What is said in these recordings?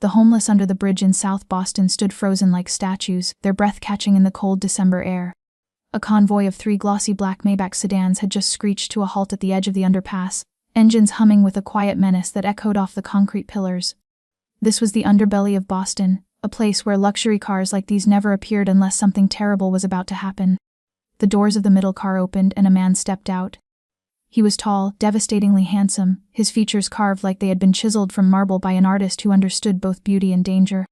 The homeless under the bridge in South Boston stood frozen like statues, their breath catching in the cold December air. A convoy of 3 glossy black Maybach sedans had just screeched to a halt at the edge of the underpass, engines humming with a quiet menace that echoed off the concrete pillars. This was the underbelly of Boston, a place where luxury cars like these never appeared unless something terrible was about to happen. The doors of the middle car opened and a man stepped out. He was tall, devastatingly handsome, his features carved like they had been chiseled from marble by an artist who understood both beauty and danger.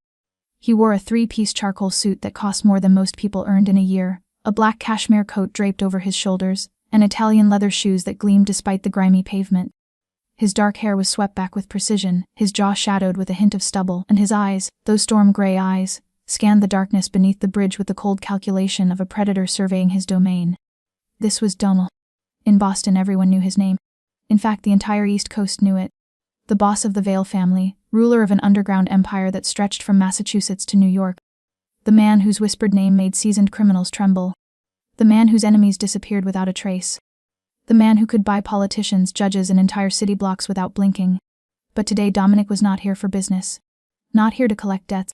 He wore a 3-piece charcoal suit that cost more than most people earned in a year, a black cashmere coat draped over his shoulders, and Italian leather shoes that gleamed despite the grimy pavement. His dark hair was swept back with precision, his jaw shadowed with a hint of stubble, and his eyes, those storm-gray eyes, scanned the darkness beneath the bridge with the cold calculation of a predator surveying his domain. This was Donald. In Boston, everyone knew his name. In fact, the entire East Coast knew it. The boss of the Vale family, ruler of an underground empire that stretched from Massachusetts to New York. The man whose whispered name made seasoned criminals tremble. The man whose enemies disappeared without a trace. The man who could buy politicians, judges, and entire city blocks without blinking. But today Dominic was not here for business. Not here to collect debts.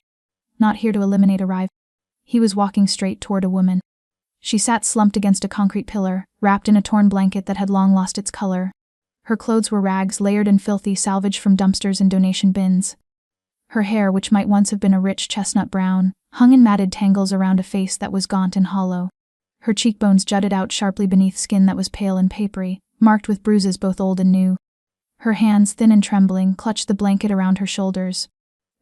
Not here to eliminate a rival. He was walking straight toward a woman. She sat slumped against a concrete pillar, wrapped in a torn blanket that had long lost its color. Her clothes were rags layered and filthy, salvaged from dumpsters and donation bins. Her hair, which might once have been a rich chestnut brown, hung in matted tangles around a face that was gaunt and hollow. Her cheekbones jutted out sharply beneath skin that was pale and papery, marked with bruises both old and new. Her hands, thin and trembling, clutched the blanket around her shoulders.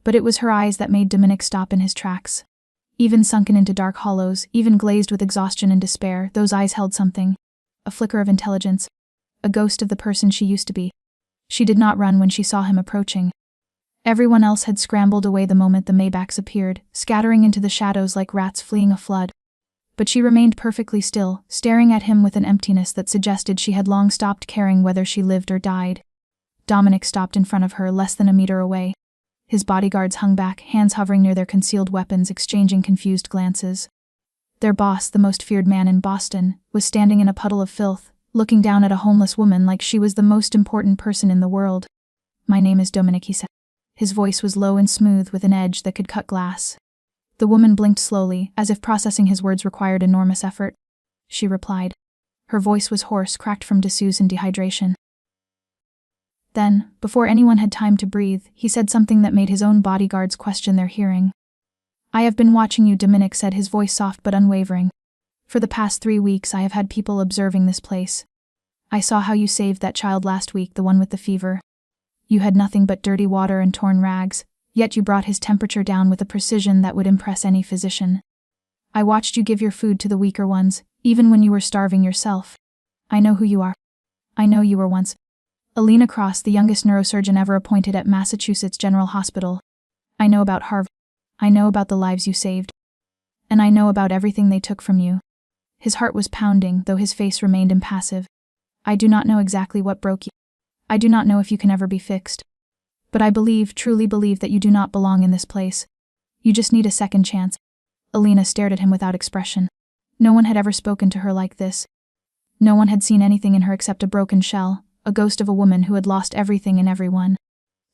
But it was her eyes that made Dominic stop in his tracks. Even sunken into dark hollows, even glazed with exhaustion and despair, those eyes held something. A flicker of intelligence. A ghost of the person she used to be. She did not run when she saw him approaching. Everyone else had scrambled away the moment the Maybachs appeared, scattering into the shadows like rats fleeing a flood. But she remained perfectly still, staring at him with an emptiness that suggested she had long stopped caring whether she lived or died. Dominic stopped in front of her, less than a meter away. His bodyguards hung back, hands hovering near their concealed weapons, exchanging confused glances. Their boss, the most feared man in Boston, was standing in a puddle of filth, looking down at a homeless woman like she was the most important person in the world. "My name is Dominic," he said. His voice was low and smooth with an edge that could cut glass. The woman blinked slowly, as if processing his words required enormous effort. She replied. Her voice was hoarse, cracked from disuse and dehydration. Then, before anyone had time to breathe, he said something that made his own bodyguards question their hearing. "I have been watching you," Dominic said, his voice soft but unwavering. "For the past 3 weeks I have had people observing this place. I saw how you saved that child last week, the one with the fever. You had nothing but dirty water and torn rags, yet you brought his temperature down with a precision that would impress any physician. I watched you give your food to the weaker ones, even when you were starving yourself. I know who you are. I know you were once Alina Cross, the youngest neurosurgeon ever appointed at Massachusetts General Hospital. I know about Harvard. I know about the lives you saved. And I know about everything they took from you." His heart was pounding, though his face remained impassive. "I do not know exactly what broke you. I do not know if you can ever be fixed. But I believe, truly believe, that you do not belong in this place. You just need a second chance." Alina stared at him without expression. No one had ever spoken to her like this. No one had seen anything in her except a broken shell, a ghost of a woman who had lost everything and everyone.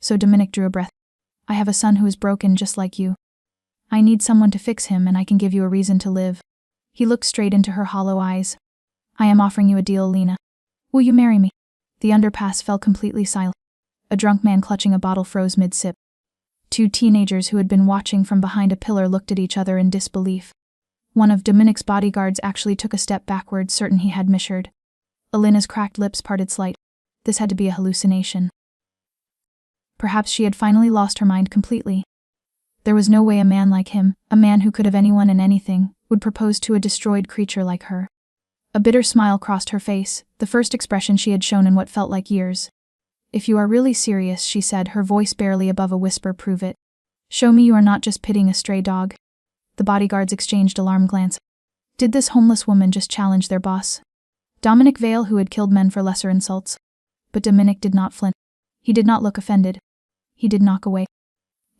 So Dominic drew a breath. "I have a son who is broken just like you. I need someone to fix him, and I can give you a reason to live." He looked straight into her hollow eyes. "I am offering you a deal, Alina. Will you marry me?" The underpass fell completely silent. A drunk man clutching a bottle froze mid-sip. 2 teenagers who had been watching from behind a pillar looked at each other in disbelief. One of Dominic's bodyguards actually took a step backward, certain he had misheard. Alina's cracked lips parted slightly. This had to be a hallucination. Perhaps she had finally lost her mind completely. There was no way a man like him, a man who could have anyone and anything, would propose to a destroyed creature like her. A bitter smile crossed her face, the first expression she had shown in what felt like years. "If you are really serious," she said, her voice barely above a whisper, "prove it. Show me you are not just pitying a stray dog." The bodyguards exchanged alarmed glances. Did this homeless woman just challenge their boss? Dominic Vale, who had killed men for lesser insults? But Dominic did not flinch. He did not look offended. He did knock away.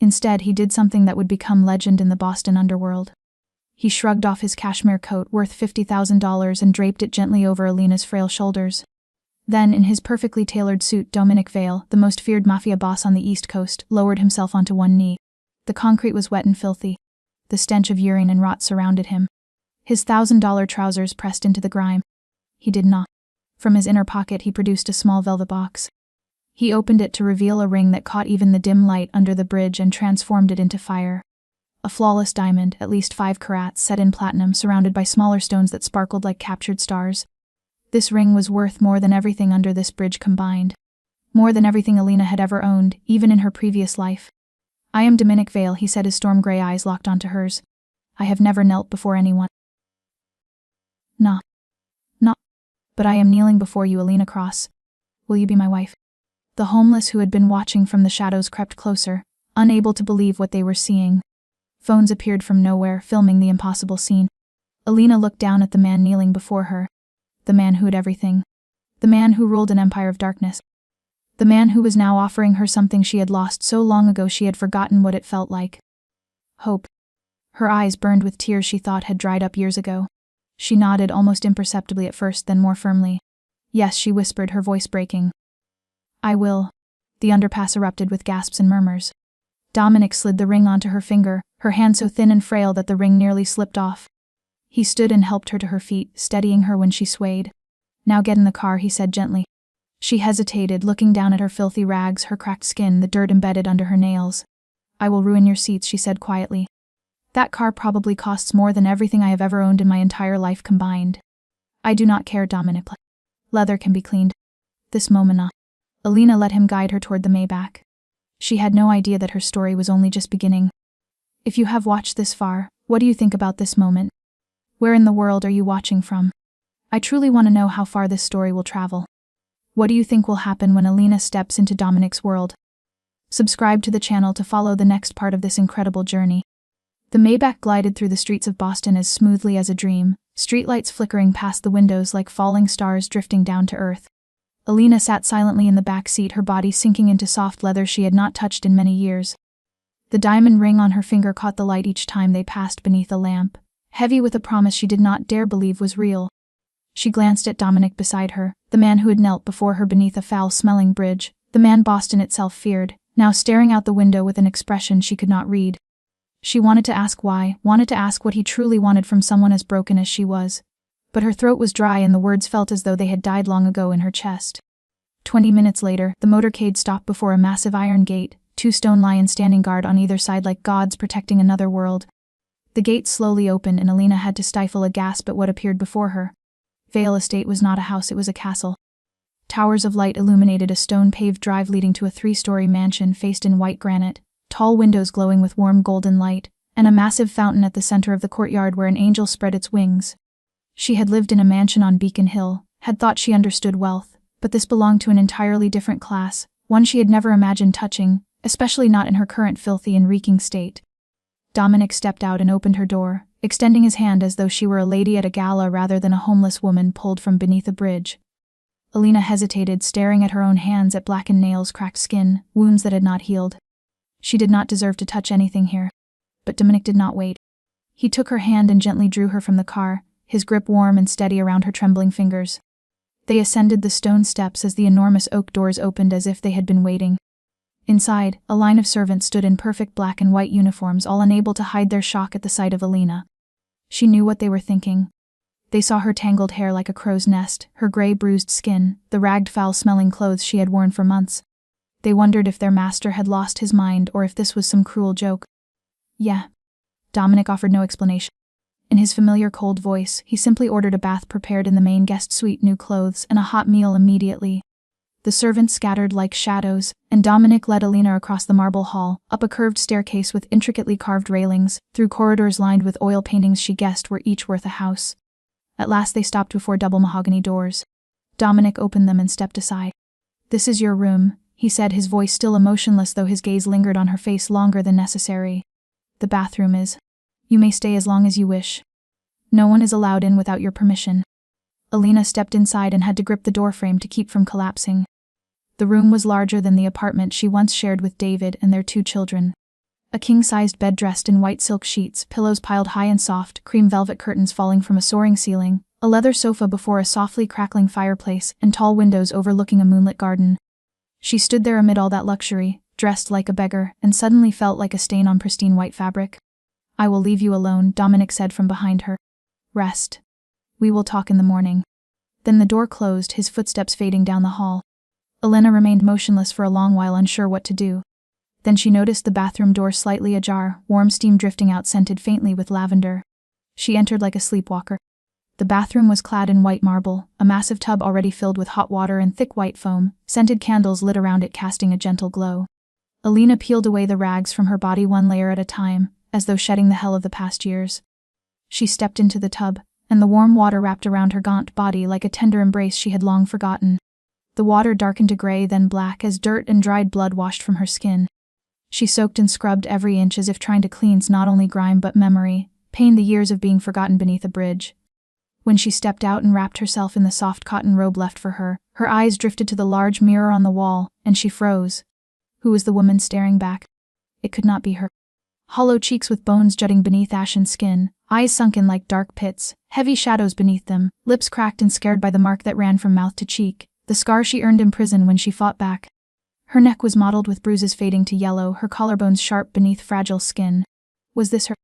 Instead, he did something that would become legend in the Boston underworld. He shrugged off his cashmere coat worth $50,000 and draped it gently over Alina's frail shoulders. Then, in his perfectly tailored suit, Dominic Vale, the most feared Mafia boss on the East Coast, lowered himself onto one knee. The concrete was wet and filthy. The stench of urine and rot surrounded him. His $1,000 trousers pressed into the grime. He did not. From his inner pocket he produced a small velvet box. He opened it to reveal a ring that caught even the dim light under the bridge and transformed it into fire. A flawless diamond, at least 5 carats, set in platinum, surrounded by smaller stones that sparkled like captured stars. This ring was worth more than everything under this bridge combined. More than everything Alina had ever owned, even in her previous life. "I am Dominic Vale," he said, his storm gray eyes locked onto hers. "I have never knelt before anyone." "No. But I am kneeling before you, Alina Cross. Will you be my wife?" The homeless who had been watching from the shadows crept closer, unable to believe what they were seeing. Phones appeared from nowhere, filming the impossible scene. Alina looked down at the man kneeling before her. The man who had everything. The man who ruled an empire of darkness. The man who was now offering her something she had lost so long ago she had forgotten what it felt like. Hope. Her eyes burned with tears she thought had dried up years ago. She nodded, almost imperceptibly at first, then more firmly. "Yes," she whispered, her voice breaking. "I will." The underpass erupted with gasps and murmurs. Dominic slid the ring onto her finger, her hand so thin and frail that the ring nearly slipped off. He stood and helped her to her feet, steadying her when she swayed. "Now get in the car," he said gently. She hesitated, looking down at her filthy rags, her cracked skin, the dirt embedded under her nails. "I will ruin your seats," she said quietly. "That car probably costs more than everything I have ever owned in my entire life combined." "I do not care, Dominic. Leather can be cleaned. This moment." Alina let him guide her toward the Maybach. She had no idea that her story was only just beginning. "If you have watched this far, what do you think about this moment? Where in the world are you watching from? I truly want to know how far this story will travel. What do you think will happen when Alina steps into Dominic's world?" Subscribe to the channel to follow the next part of this incredible journey. The Maybach glided through the streets of Boston as smoothly as a dream, streetlights flickering past the windows like falling stars drifting down to earth. Alina sat silently in the back seat, her body sinking into soft leather she had not touched in many years. The diamond ring on her finger caught the light each time they passed beneath a lamp, heavy with a promise she did not dare believe was real. She glanced at Dominic beside her, the man who had knelt before her beneath a foul-smelling bridge, the man Boston itself feared, now staring out the window with an expression she could not read. She wanted to ask why, wanted to ask what he truly wanted from someone as broken as she was. But her throat was dry and the words felt as though they had died long ago in her chest. 20 minutes later, the motorcade stopped before a massive iron gate, 2 stone lions standing guard on either side like gods protecting another world. The gate slowly opened and Alina had to stifle a gasp at what appeared before her. Vale Estate was not a house, it was a castle. Towers of light illuminated a stone-paved drive leading to a 3-story mansion faced in white granite, tall windows glowing with warm golden light, and a massive fountain at the center of the courtyard where an angel spread its wings. She had lived in a mansion on Beacon Hill, had thought she understood wealth, but this belonged to an entirely different class, one she had never imagined touching, especially not in her current filthy and reeking state. Dominic stepped out and opened her door, extending his hand as though she were a lady at a gala rather than a homeless woman pulled from beneath a bridge. Alina hesitated, staring at her own hands, at blackened nails, cracked skin, wounds that had not healed. She did not deserve to touch anything here. But Dominic did not wait. He took her hand and gently drew her from the car, his grip warm and steady around her trembling fingers. They ascended the stone steps as the enormous oak doors opened as if they had been waiting. Inside, a line of servants stood in perfect black and white uniforms, all unable to hide their shock at the sight of Alina. She knew what they were thinking. They saw her tangled hair like a crow's nest, her gray bruised skin, the ragged foul-smelling clothes she had worn for months. They wondered if their master had lost his mind or if this was some cruel joke. "Yeah." Dominic offered no explanation. In his familiar cold voice, he simply ordered a bath prepared in the main guest suite, new clothes, and a hot meal immediately. The servants scattered like shadows, and Dominic led Alina across the marble hall, up a curved staircase with intricately carved railings, through corridors lined with oil paintings she guessed were each worth a house. At last they stopped before double mahogany doors. Dominic opened them and stepped aside. "This is your room," he said, his voice still emotionless though his gaze lingered on her face longer than necessary. "The bathroom is. You may stay as long as you wish. No one is allowed in without your permission." Alina stepped inside and had to grip the doorframe to keep from collapsing. The room was larger than the apartment she once shared with David and their 2 children. A king-sized bed dressed in white silk sheets, pillows piled high and soft, cream velvet curtains falling from a soaring ceiling, a leather sofa before a softly crackling fireplace, and tall windows overlooking a moonlit garden. She stood there amid all that luxury, dressed like a beggar, and suddenly felt like a stain on pristine white fabric. "I will leave you alone," Dominic said from behind her. "Rest. We will talk in the morning." Then the door closed, his footsteps fading down the hall. Elena remained motionless for a long while, unsure what to do. Then she noticed the bathroom door slightly ajar, warm steam drifting out scented faintly with lavender. She entered like a sleepwalker. The bathroom was clad in white marble, a massive tub already filled with hot water and thick white foam, scented candles lit around it casting a gentle glow. Elena peeled away the rags from her body one layer at a time, as though shedding the hell of the past years. She stepped into the tub, and the warm water wrapped around her gaunt body like a tender embrace she had long forgotten. The water darkened to gray, then black, as dirt and dried blood washed from her skin. She soaked and scrubbed every inch as if trying to cleanse not only grime but memory, pain, the years of being forgotten beneath a bridge. When she stepped out and wrapped herself in the soft cotton robe left for her, her eyes drifted to the large mirror on the wall, and she froze. Who was the woman staring back? It could not be her. Hollow cheeks with bones jutting beneath ashen skin, eyes sunken like dark pits, heavy shadows beneath them, lips cracked and scarred by the mark that ran from mouth to cheek, the scar she earned in prison when she fought back. Her neck was mottled with bruises fading to yellow, her collarbones sharp beneath fragile skin. Was this her?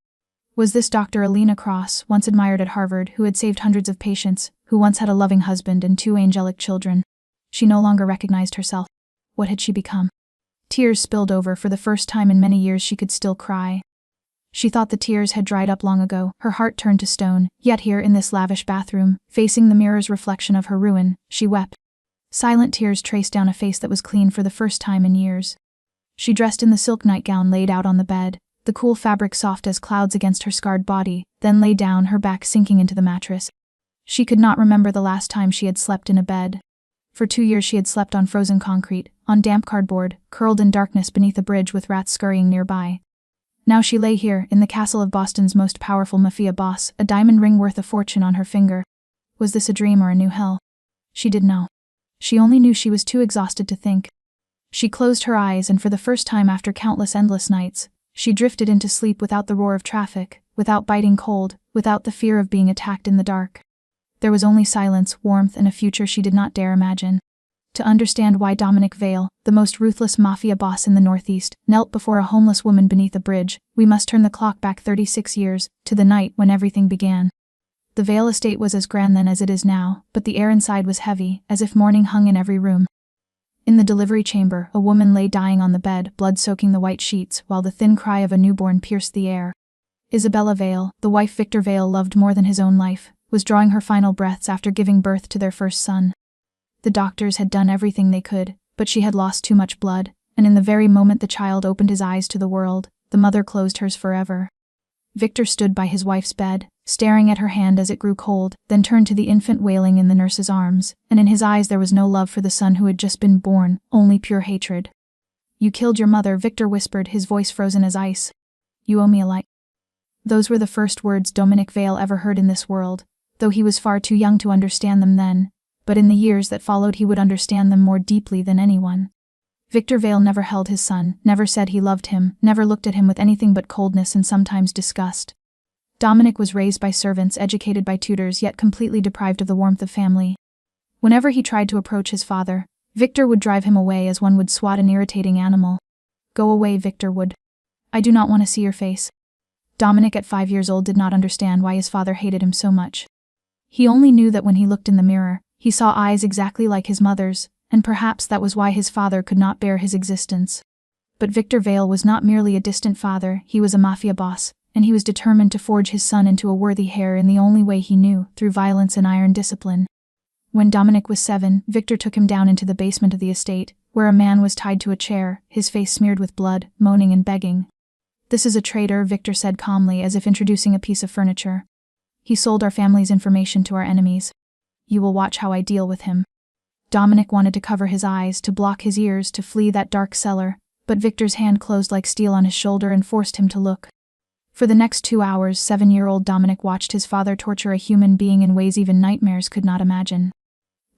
Was this Dr. Elena Cross, once admired at Harvard, who had saved hundreds of patients, who once had a loving husband and 2 angelic children? She no longer recognized herself. What had she become? Tears spilled over. For the first time in many years she could still cry. She thought the tears had dried up long ago, her heart turned to stone, yet here in this lavish bathroom, facing the mirror's reflection of her ruin, she wept. Silent tears traced down a face that was clean for the first time in years. She dressed in the silk nightgown laid out on the bed, the cool fabric soft as clouds against her scarred body, then lay down, her back sinking into the mattress. She could not remember the last time she had slept in a bed. For 2 years she had slept on frozen concrete, on damp cardboard, curled in darkness beneath a bridge with rats scurrying nearby. Now she lay here, in the castle of Boston's most powerful Mafia boss, a diamond ring worth a fortune on her finger. Was this a dream or a new hell? She didn't know. She only knew she was too exhausted to think. She closed her eyes, and for the first time after countless endless nights, she drifted into sleep without the roar of traffic, without biting cold, without the fear of being attacked in the dark. There was only silence, warmth, and a future she did not dare imagine. To understand why Dominic Vale, the most ruthless Mafia boss in the Northeast, knelt before a homeless woman beneath a bridge, we must turn the clock back 36 years, to the night when everything began. The Vale estate was as grand then as it is now, but the air inside was heavy, as if mourning hung in every room. In the delivery chamber, a woman lay dying on the bed, blood soaking the white sheets, while the thin cry of a newborn pierced the air. Isabella Vale, the wife Victor Vale loved more than his own life, was drawing her final breaths after giving birth to their first son. The doctors had done everything they could, but she had lost too much blood, and in the very moment the child opened his eyes to the world, the mother closed hers forever. Victor stood by his wife's bed, staring at her hand as it grew cold, then turned to the infant wailing in the nurse's arms, and in his eyes there was no love for the son who had just been born, only pure hatred. "You killed your mother," Victor whispered, his voice frozen as ice. "You owe me a life." Those were the first words Dominic Vale ever heard in this world, though he was far too young to understand them then, but in the years that followed he would understand them more deeply than anyone. Victor Vale never held his son, never said he loved him, never looked at him with anything but coldness and sometimes disgust. Dominic was raised by servants, educated by tutors, yet completely deprived of the warmth of family. Whenever he tried to approach his father, Victor would drive him away as one would swat an irritating animal. "Go away," Victor would. "I do not want to see your face." Dominic at 5 years old did not understand why his father hated him so much. He only knew that when he looked in the mirror, he saw eyes exactly like his mother's, and perhaps that was why his father could not bear his existence. But Victor Vale was not merely a distant father, he was a Mafia boss, and he was determined to forge his son into a worthy heir in the only way he knew, through violence and iron discipline. When Dominic was 7, Victor took him down into the basement of the estate, where a man was tied to a chair, his face smeared with blood, moaning and begging. "This is a traitor," Victor said calmly, as if introducing a piece of furniture. "He sold our family's information to our enemies. You will watch how I deal with him." Dominic wanted to cover his eyes, to block his ears, to flee that dark cellar, but Victor's hand closed like steel on his shoulder and forced him to look. For the next 2 hours, 7-year-old Dominic watched his father torture a human being in ways even nightmares could not imagine.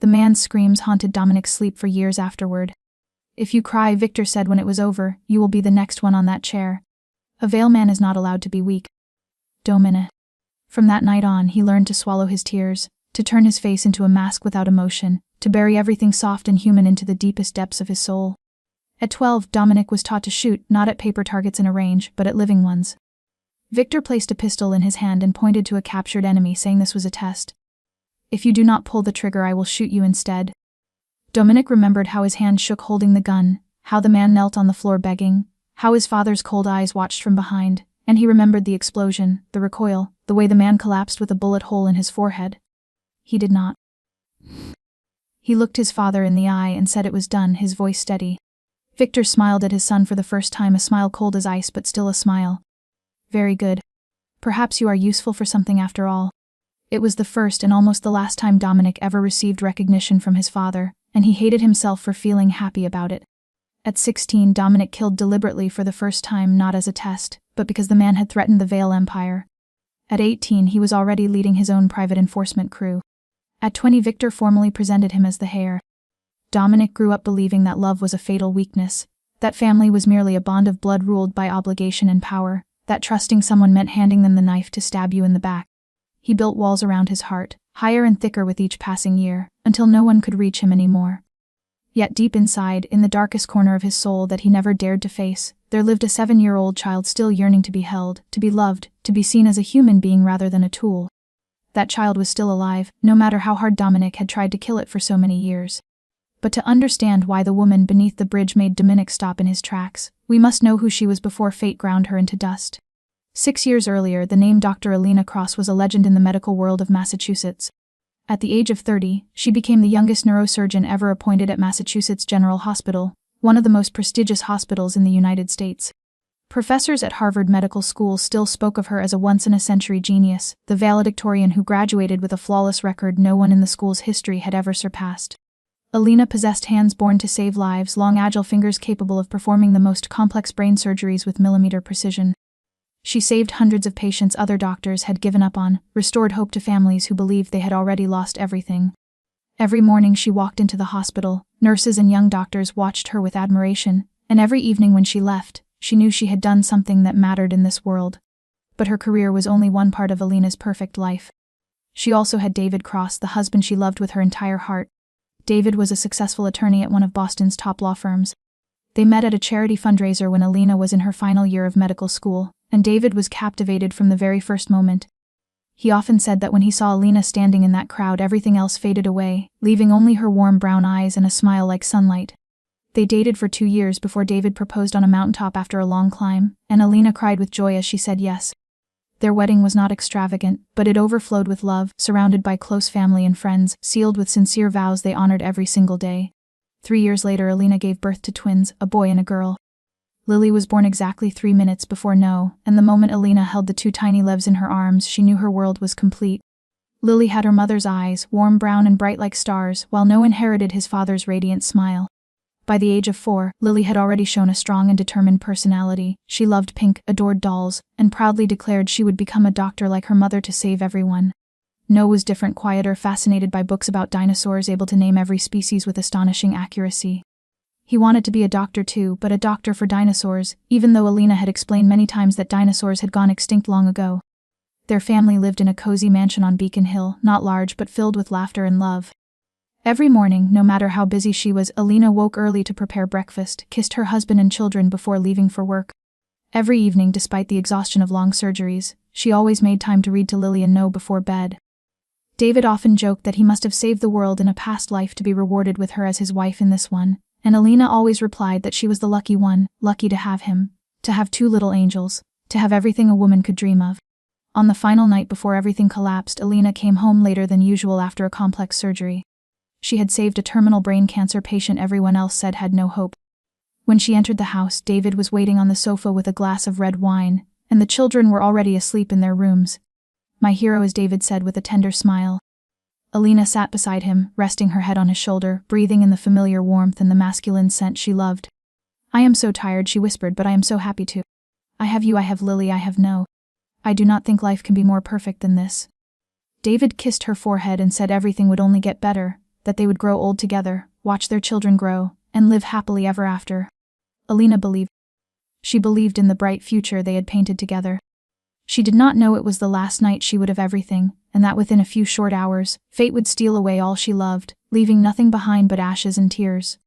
The man's screams haunted Dominic's sleep for years afterward. "If you cry," Victor said when it was over, "you will be the next one on that chair. A Vale man is not allowed to be weak." Dominic. From that night on, he learned to swallow his tears, to turn his face into a mask without emotion, to bury everything soft and human into the deepest depths of his soul. At 12, Dominic was taught to shoot, not at paper targets in a range, but at living ones. Victor placed a pistol in his hand and pointed to a captured enemy, saying this was a test. If you do not pull the trigger, I will shoot you instead. Dominic remembered how his hand shook holding the gun, how the man knelt on the floor begging, how his father's cold eyes watched from behind, and he remembered the explosion, the recoil, the way the man collapsed with a bullet hole in his forehead. He did not. He looked his father in the eye and said it was done, his voice steady. Victor smiled at his son for the first time, a smile cold as ice but still a smile. Very good. Perhaps you are useful for something after all. It was the first and almost the last time Dominic ever received recognition from his father, and he hated himself for feeling happy about it. At 16, Dominic killed deliberately for the first time, not as a test, but because the man had threatened the Vale Empire. At 18, he was already leading his own private enforcement crew. At 20, Victor formally presented him as the heir. Dominic grew up believing that love was a fatal weakness, that family was merely a bond of blood ruled by obligation and power, that trusting someone meant handing them the knife to stab you in the back. He built walls around his heart, higher and thicker with each passing year, until no one could reach him anymore. Yet deep inside, in the darkest corner of his soul that he never dared to face, there lived a 7-year-old child still yearning to be held, to be loved, to be seen as a human being rather than a tool. That child was still alive, no matter how hard Dominic had tried to kill it for so many years. But to understand why the woman beneath the bridge made Dominic stop in his tracks, we must know who she was before fate ground her into dust. 6 years earlier, the name Dr. Alina Cross was a legend in the medical world of Massachusetts. At the age of 30, she became the youngest neurosurgeon ever appointed at Massachusetts General Hospital, one of the most prestigious hospitals in the United States. Professors at Harvard Medical School still spoke of her as a once-in-a-century genius, the valedictorian who graduated with a flawless record no one in the school's history had ever surpassed. Alina possessed hands born to save lives, long agile fingers capable of performing the most complex brain surgeries with millimeter precision. She saved hundreds of patients other doctors had given up on, restored hope to families who believed they had already lost everything. Every morning she walked into the hospital, nurses and young doctors watched her with admiration, and every evening when she left, she knew she had done something that mattered in this world. But her career was only one part of Alina's perfect life. She also had David Cross, the husband she loved with her entire heart. David was a successful attorney at one of Boston's top law firms. They met at a charity fundraiser when Alina was in her final year of medical school, and David was captivated from the very first moment. He often said that when he saw Alina standing in that crowd, everything else faded away, leaving only her warm brown eyes and a smile like sunlight. They dated for 2 years before David proposed on a mountaintop after a long climb, and Alina cried with joy as she said yes. Their wedding was not extravagant, but it overflowed with love, surrounded by close family and friends, sealed with sincere vows they honored every single day. 3 years later, Alina gave birth to twins, a boy and a girl. Lily was born exactly 3 minutes before no, and the moment Alina held the 2 tiny lives in her arms, she knew her world was complete. Lily had her mother's eyes, warm brown and bright like stars, while No inherited his father's radiant smile. By the age of 4, Lily had already shown a strong and determined personality. She loved pink, adored dolls, and proudly declared she would become a doctor like her mother to save everyone. No was different, quieter, fascinated by books about dinosaurs, able to name every species with astonishing accuracy. He wanted to be a doctor too, but a doctor for dinosaurs, even though Alina had explained many times that dinosaurs had gone extinct long ago. Their family lived in a cozy mansion on Beacon Hill, not large but filled with laughter and love. Every morning, no matter how busy she was, Alina woke early to prepare breakfast, kissed her husband and children before leaving for work. Every evening, despite the exhaustion of long surgeries, she always made time to read to Lily and No before bed. David often joked that he must have saved the world in a past life to be rewarded with her as his wife in this one, and Alina always replied that she was the lucky one, lucky to have him, to have 2 little angels, to have everything a woman could dream of. On the final night before everything collapsed, Alina came home later than usual after a complex surgery. She had saved a terminal brain cancer patient everyone else said had no hope. When she entered the house, David was waiting on the sofa with a glass of red wine, and the children were already asleep in their rooms. "My hero," as David said with a tender smile. Alina sat beside him, resting her head on his shoulder, breathing in the familiar warmth and the masculine scent she loved. "I am so tired," she whispered, "but I am so happy too. I have you, I have Lily, I have No. I do not think life can be more perfect than this." David kissed her forehead and said everything would only get better, that they would grow old together, watch their children grow, and live happily ever after. Alina believed. She believed in the bright future they had painted together. She did not know it was the last night she would have everything, and that within a few short hours, fate would steal away all she loved, leaving nothing behind but ashes and tears.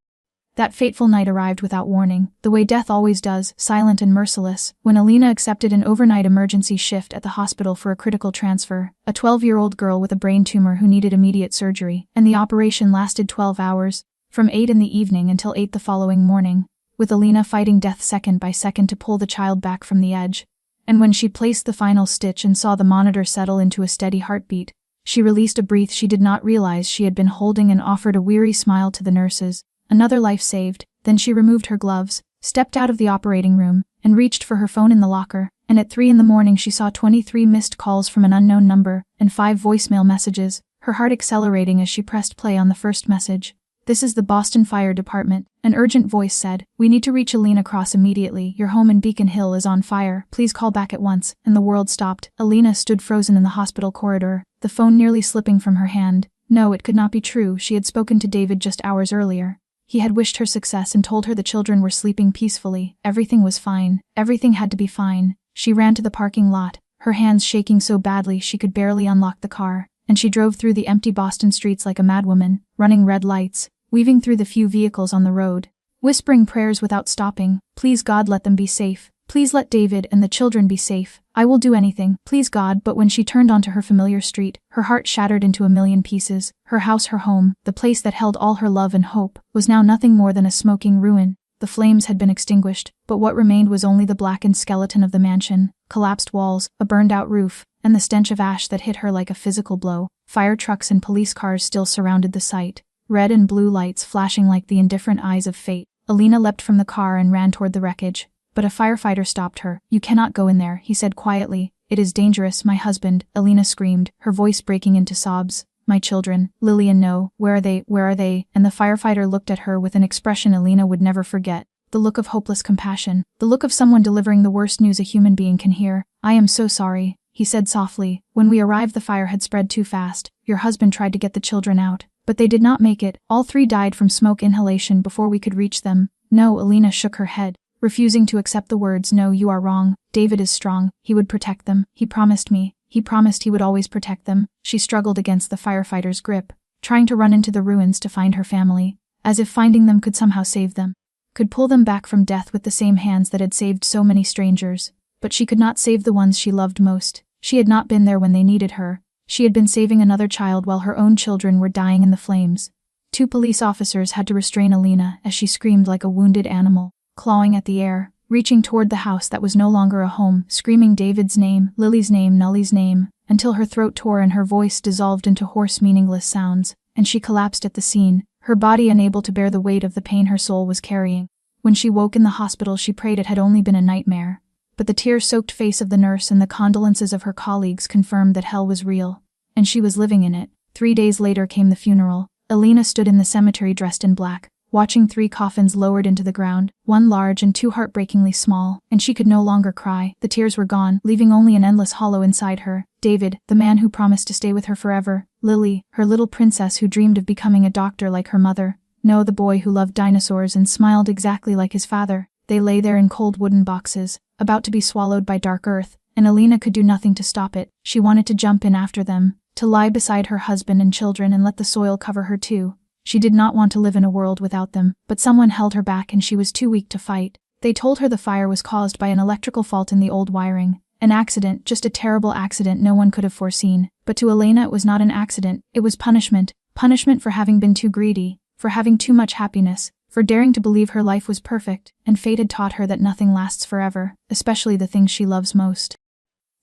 That fateful night arrived without warning, the way death always does, silent and merciless, when Alina accepted an overnight emergency shift at the hospital for a critical transfer, a 12-year-old girl with a brain tumor who needed immediate surgery, and the operation lasted 12 hours, from 8 in the evening until 8 the following morning, with Alina fighting death second by second to pull the child back from the edge. And when she placed the final stitch and saw the monitor settle into a steady heartbeat, she released a breath she did not realize she had been holding and offered a weary smile to the nurses. Another life saved. Then she removed her gloves, stepped out of the operating room, and reached for her phone in the locker, and at 3 in the morning she saw 23 missed calls from an unknown number, and 5 voicemail messages, her heart accelerating as she pressed play on the first message. "This is the Boston Fire Department," an urgent voice said. "We need to reach Alina Cross immediately. Your home in Beacon Hill is on fire. Please call back at once." And the world stopped. Alina stood frozen in the hospital corridor, the phone nearly slipping from her hand. No, it could not be true. She had spoken to David just hours earlier. He had wished her success and told her the children were sleeping peacefully. Everything was fine. Everything had to be fine. She ran to the parking lot, her hands shaking so badly she could barely unlock the car, and she drove through the empty Boston streets like a madwoman, running red lights, weaving through the few vehicles on the road, whispering prayers without stopping. "Please God, let them be safe. Please let David and the children be safe. I will do anything, please God." But when she turned onto her familiar street, her heart shattered into a million pieces. Her house, her home, the place that held all her love and hope, was now nothing more than a smoking ruin. The flames had been extinguished, but what remained was only the blackened skeleton of the mansion, collapsed walls, a burned-out roof, and the stench of ash that hit her like a physical blow. Fire trucks and police cars still surrounded the site, red and blue lights flashing like the indifferent eyes of fate. Alina leapt from the car and ran toward the wreckage. But a firefighter stopped her. "You cannot go in there," he said quietly. "It is dangerous, my husband," Alina screamed, her voice breaking into sobs. "My children, Lily and No, where are they, where are they?" And the firefighter looked at her with an expression Alina would never forget. The look of hopeless compassion, the look of someone delivering the worst news a human being can hear. "I am so sorry," he said softly. "When we arrived the fire had spread too fast. Your husband tried to get the children out, but they did not make it. All 3 died from smoke inhalation before we could reach them." "No," Alina shook her head, refusing to accept the words. "No, you are wrong. David is strong. He would protect them. He promised me. He promised he would always protect them." She struggled against the firefighter's grip, trying to run into the ruins to find her family, as if finding them could somehow save them, could pull them back from death with the same hands that had saved so many strangers. But she could not save the ones she loved most. She had not been there when they needed her. She had been saving another child while her own children were dying in the flames. 2 police officers had to restrain Alina as she screamed like a wounded animal, clawing at the air, reaching toward the house that was no longer a home, screaming David's name, Lily's name, Nully's name, until her throat tore and her voice dissolved into hoarse, meaningless sounds, and she collapsed at the scene, her body unable to bear the weight of the pain her soul was carrying. When she woke in the hospital, she prayed it had only been a nightmare. But the tear-soaked face of the nurse and the condolences of her colleagues confirmed that hell was real, and she was living in it. 3 days later came the funeral. Alina stood in the cemetery dressed in black, watching 3 coffins lowered into the ground, 1 large and 2 heartbreakingly small, and she could no longer cry. The tears were gone, leaving only an endless hollow inside her. David, the man who promised to stay with her forever. Lily, her little princess who dreamed of becoming a doctor like her mother. No, the boy who loved dinosaurs and smiled exactly like his father. They lay there in cold wooden boxes, about to be swallowed by dark earth, and Alina could do nothing to stop it. She wanted to jump in after them, to lie beside her husband and children and let the soil cover her too. She did not want to live in a world without them, but someone held her back and she was too weak to fight. They told her the fire was caused by an electrical fault in the old wiring. An accident, just a terrible accident no one could have foreseen. But to Alina it was not an accident, it was punishment. Punishment for having been too greedy, for having too much happiness, for daring to believe her life was perfect, and fate had taught her that nothing lasts forever, especially the things she loves most.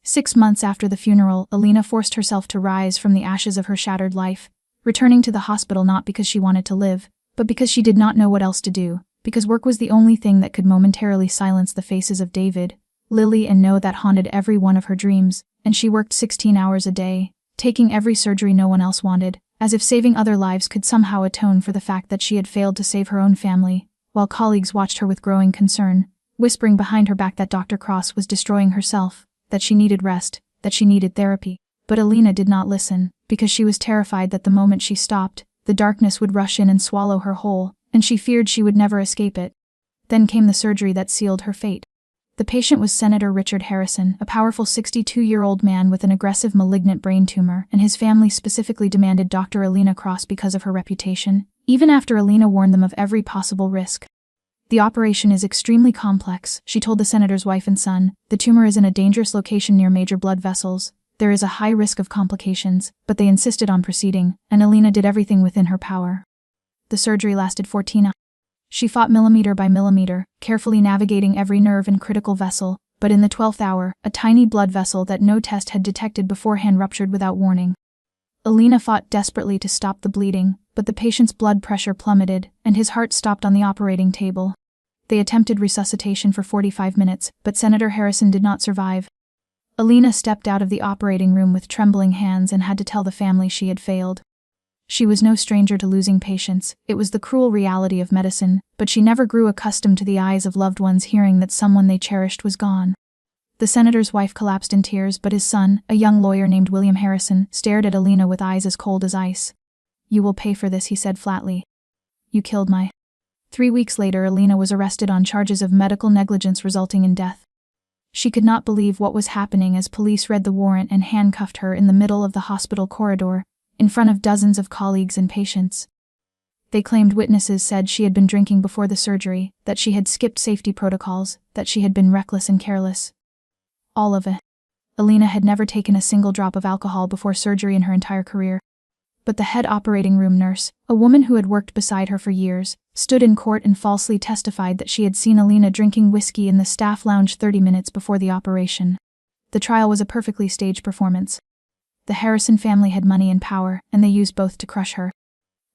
6 months after the funeral, Alina forced herself to rise from the ashes of her shattered life, returning to the hospital not because she wanted to live, but because she did not know what else to do, because work was the only thing that could momentarily silence the faces of David, Lily and No that haunted every one of her dreams, and she worked 16 hours a day, taking every surgery no one else wanted, as if saving other lives could somehow atone for the fact that she had failed to save her own family, while colleagues watched her with growing concern, whispering behind her back that Dr. Cross was destroying herself, that she needed rest, that she needed therapy. But Alina did not listen, because she was terrified that the moment she stopped, the darkness would rush in and swallow her whole, and she feared she would never escape it. Then came the surgery that sealed her fate. The patient was Senator Richard Harrison, a powerful 62-year-old man with an aggressive malignant brain tumor, and his family specifically demanded Dr. Alina Cross because of her reputation, even after Alina warned them of every possible risk. The operation is extremely complex, she told the senator's wife and son. The tumor is in a dangerous location near major blood vessels. There is a high risk of complications, but they insisted on proceeding, and Alina did everything within her power. The surgery lasted 14 hours. She fought millimeter by millimeter, carefully navigating every nerve and critical vessel, but in the 12th hour, a tiny blood vessel that no test had detected beforehand ruptured without warning. Alina fought desperately to stop the bleeding, but the patient's blood pressure plummeted, and his heart stopped on the operating table. They attempted resuscitation for 45 minutes, but Senator Harrison did not survive. Alina stepped out of the operating room with trembling hands and had to tell the family she had failed. She was no stranger to losing patients. It was the cruel reality of medicine, but she never grew accustomed to the eyes of loved ones hearing that someone they cherished was gone. The senator's wife collapsed in tears, but his son, a young lawyer named William Harrison, stared at Alina with eyes as cold as ice. "You will pay for this," he said flatly. "You killed my..." 3 weeks later, Alina was arrested on charges of medical negligence resulting in death. She could not believe what was happening as police read the warrant and handcuffed her in the middle of the hospital corridor, in front of dozens of colleagues and patients. They claimed witnesses said she had been drinking before the surgery, that she had skipped safety protocols, that she had been reckless and careless. All of it. Alina had never taken a single drop of alcohol before surgery in her entire career. But the head operating room nurse, a woman who had worked beside her for years, stood in court and falsely testified that she had seen Alina drinking whiskey in the staff lounge 30 minutes before the operation. The trial was a perfectly staged performance. The Harrison family had money and power, and they used both to crush her.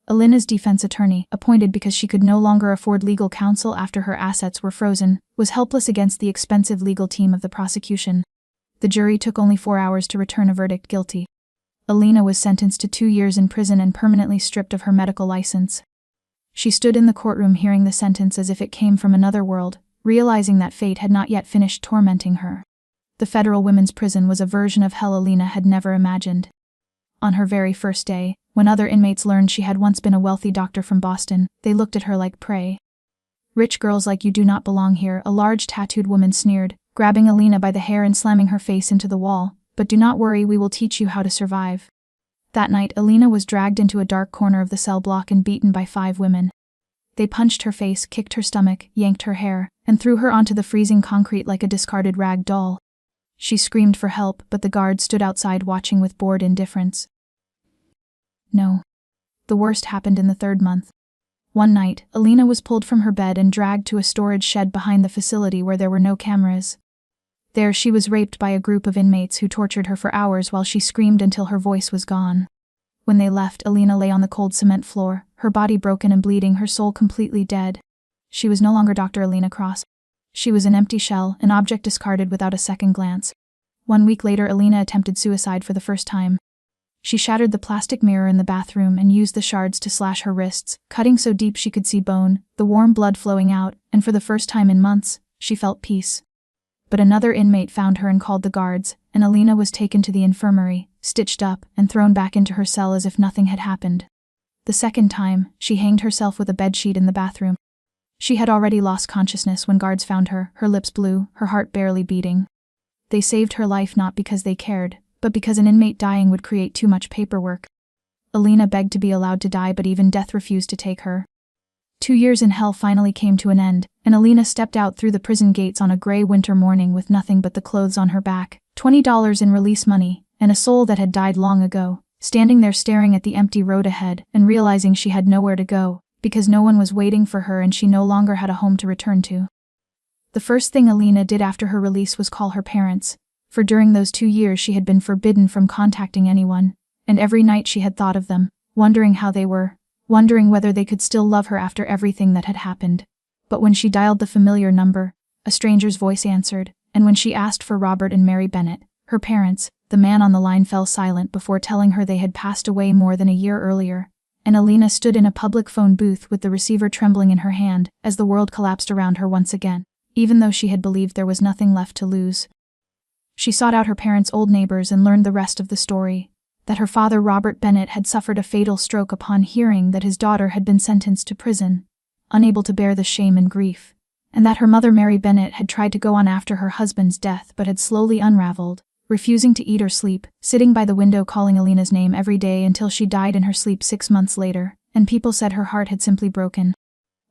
Alina's defense attorney, appointed because she could no longer afford legal counsel after her assets were frozen, was helpless against the expensive legal team of the prosecution. The jury took only 4 hours to return a verdict guilty. Alina was sentenced to 2 years in prison and permanently stripped of her medical license. She stood in the courtroom hearing the sentence as if it came from another world, realizing that fate had not yet finished tormenting her. The federal women's prison was a version of hell Alina had never imagined. On her very first day, when other inmates learned she had once been a wealthy doctor from Boston, they looked at her like prey. "Rich girls like you do not belong here," a large tattooed woman sneered, grabbing Alina by the hair and slamming her face into the wall. "But do not worry, we will teach you how to survive." That night, Alina was dragged into a dark corner of the cell block and beaten by 5 women. They punched her face, kicked her stomach, yanked her hair, and threw her onto the freezing concrete like a discarded rag doll. She screamed for help, but the guards stood outside watching with bored indifference. No. The worst happened in the 3rd month. One night, Alina was pulled from her bed and dragged to a storage shed behind the facility where there were no cameras. There she was raped by a group of inmates who tortured her for hours while she screamed until her voice was gone. When they left, Alina lay on the cold cement floor, her body broken and bleeding, her soul completely dead. She was no longer Dr. Alina Cross. She was an empty shell, an object discarded without a second glance. 1 week later, Alina attempted suicide for the first time. She shattered the plastic mirror in the bathroom and used the shards to slash her wrists, cutting so deep she could see bone, the warm blood flowing out, and for the first time in months, she felt peace. But another inmate found her and called the guards, and Alina was taken to the infirmary, stitched up, and thrown back into her cell as if nothing had happened. The second time, she hanged herself with a bedsheet in the bathroom. She had already lost consciousness when guards found her, her lips blue, her heart barely beating. They saved her life not because they cared, but because an inmate dying would create too much paperwork. Alina begged to be allowed to die, but even death refused to take her. 2 years in hell finally came to an end, and Alina stepped out through the prison gates on a gray winter morning with nothing but the clothes on her back, $20 in release money, and a soul that had died long ago, standing there staring at the empty road ahead and realizing she had nowhere to go, because no one was waiting for her and she no longer had a home to return to. The first thing Alina did after her release was call her parents, for during those 2 years she had been forbidden from contacting anyone, and every night she had thought of them, wondering how they were, wondering whether they could still love her after everything that had happened. But when she dialed the familiar number, a stranger's voice answered, and when she asked for Robert and Mary Bennett, her parents, the man on the line fell silent before telling her they had passed away more than a year earlier, and Alina stood in a public phone booth with the receiver trembling in her hand as the world collapsed around her once again, even though she had believed there was nothing left to lose. She sought out her parents' old neighbors and learned the rest of the story. That her father, Robert Bennett, had suffered a fatal stroke upon hearing that his daughter had been sentenced to prison. Unable to bear the shame and grief, and that her mother Mary Bennett had tried to go on after her husband's death but had slowly unraveled, refusing to eat or sleep, sitting by the window calling Alina's name every day until she died in her sleep 6 months later, and people said her heart had simply broken.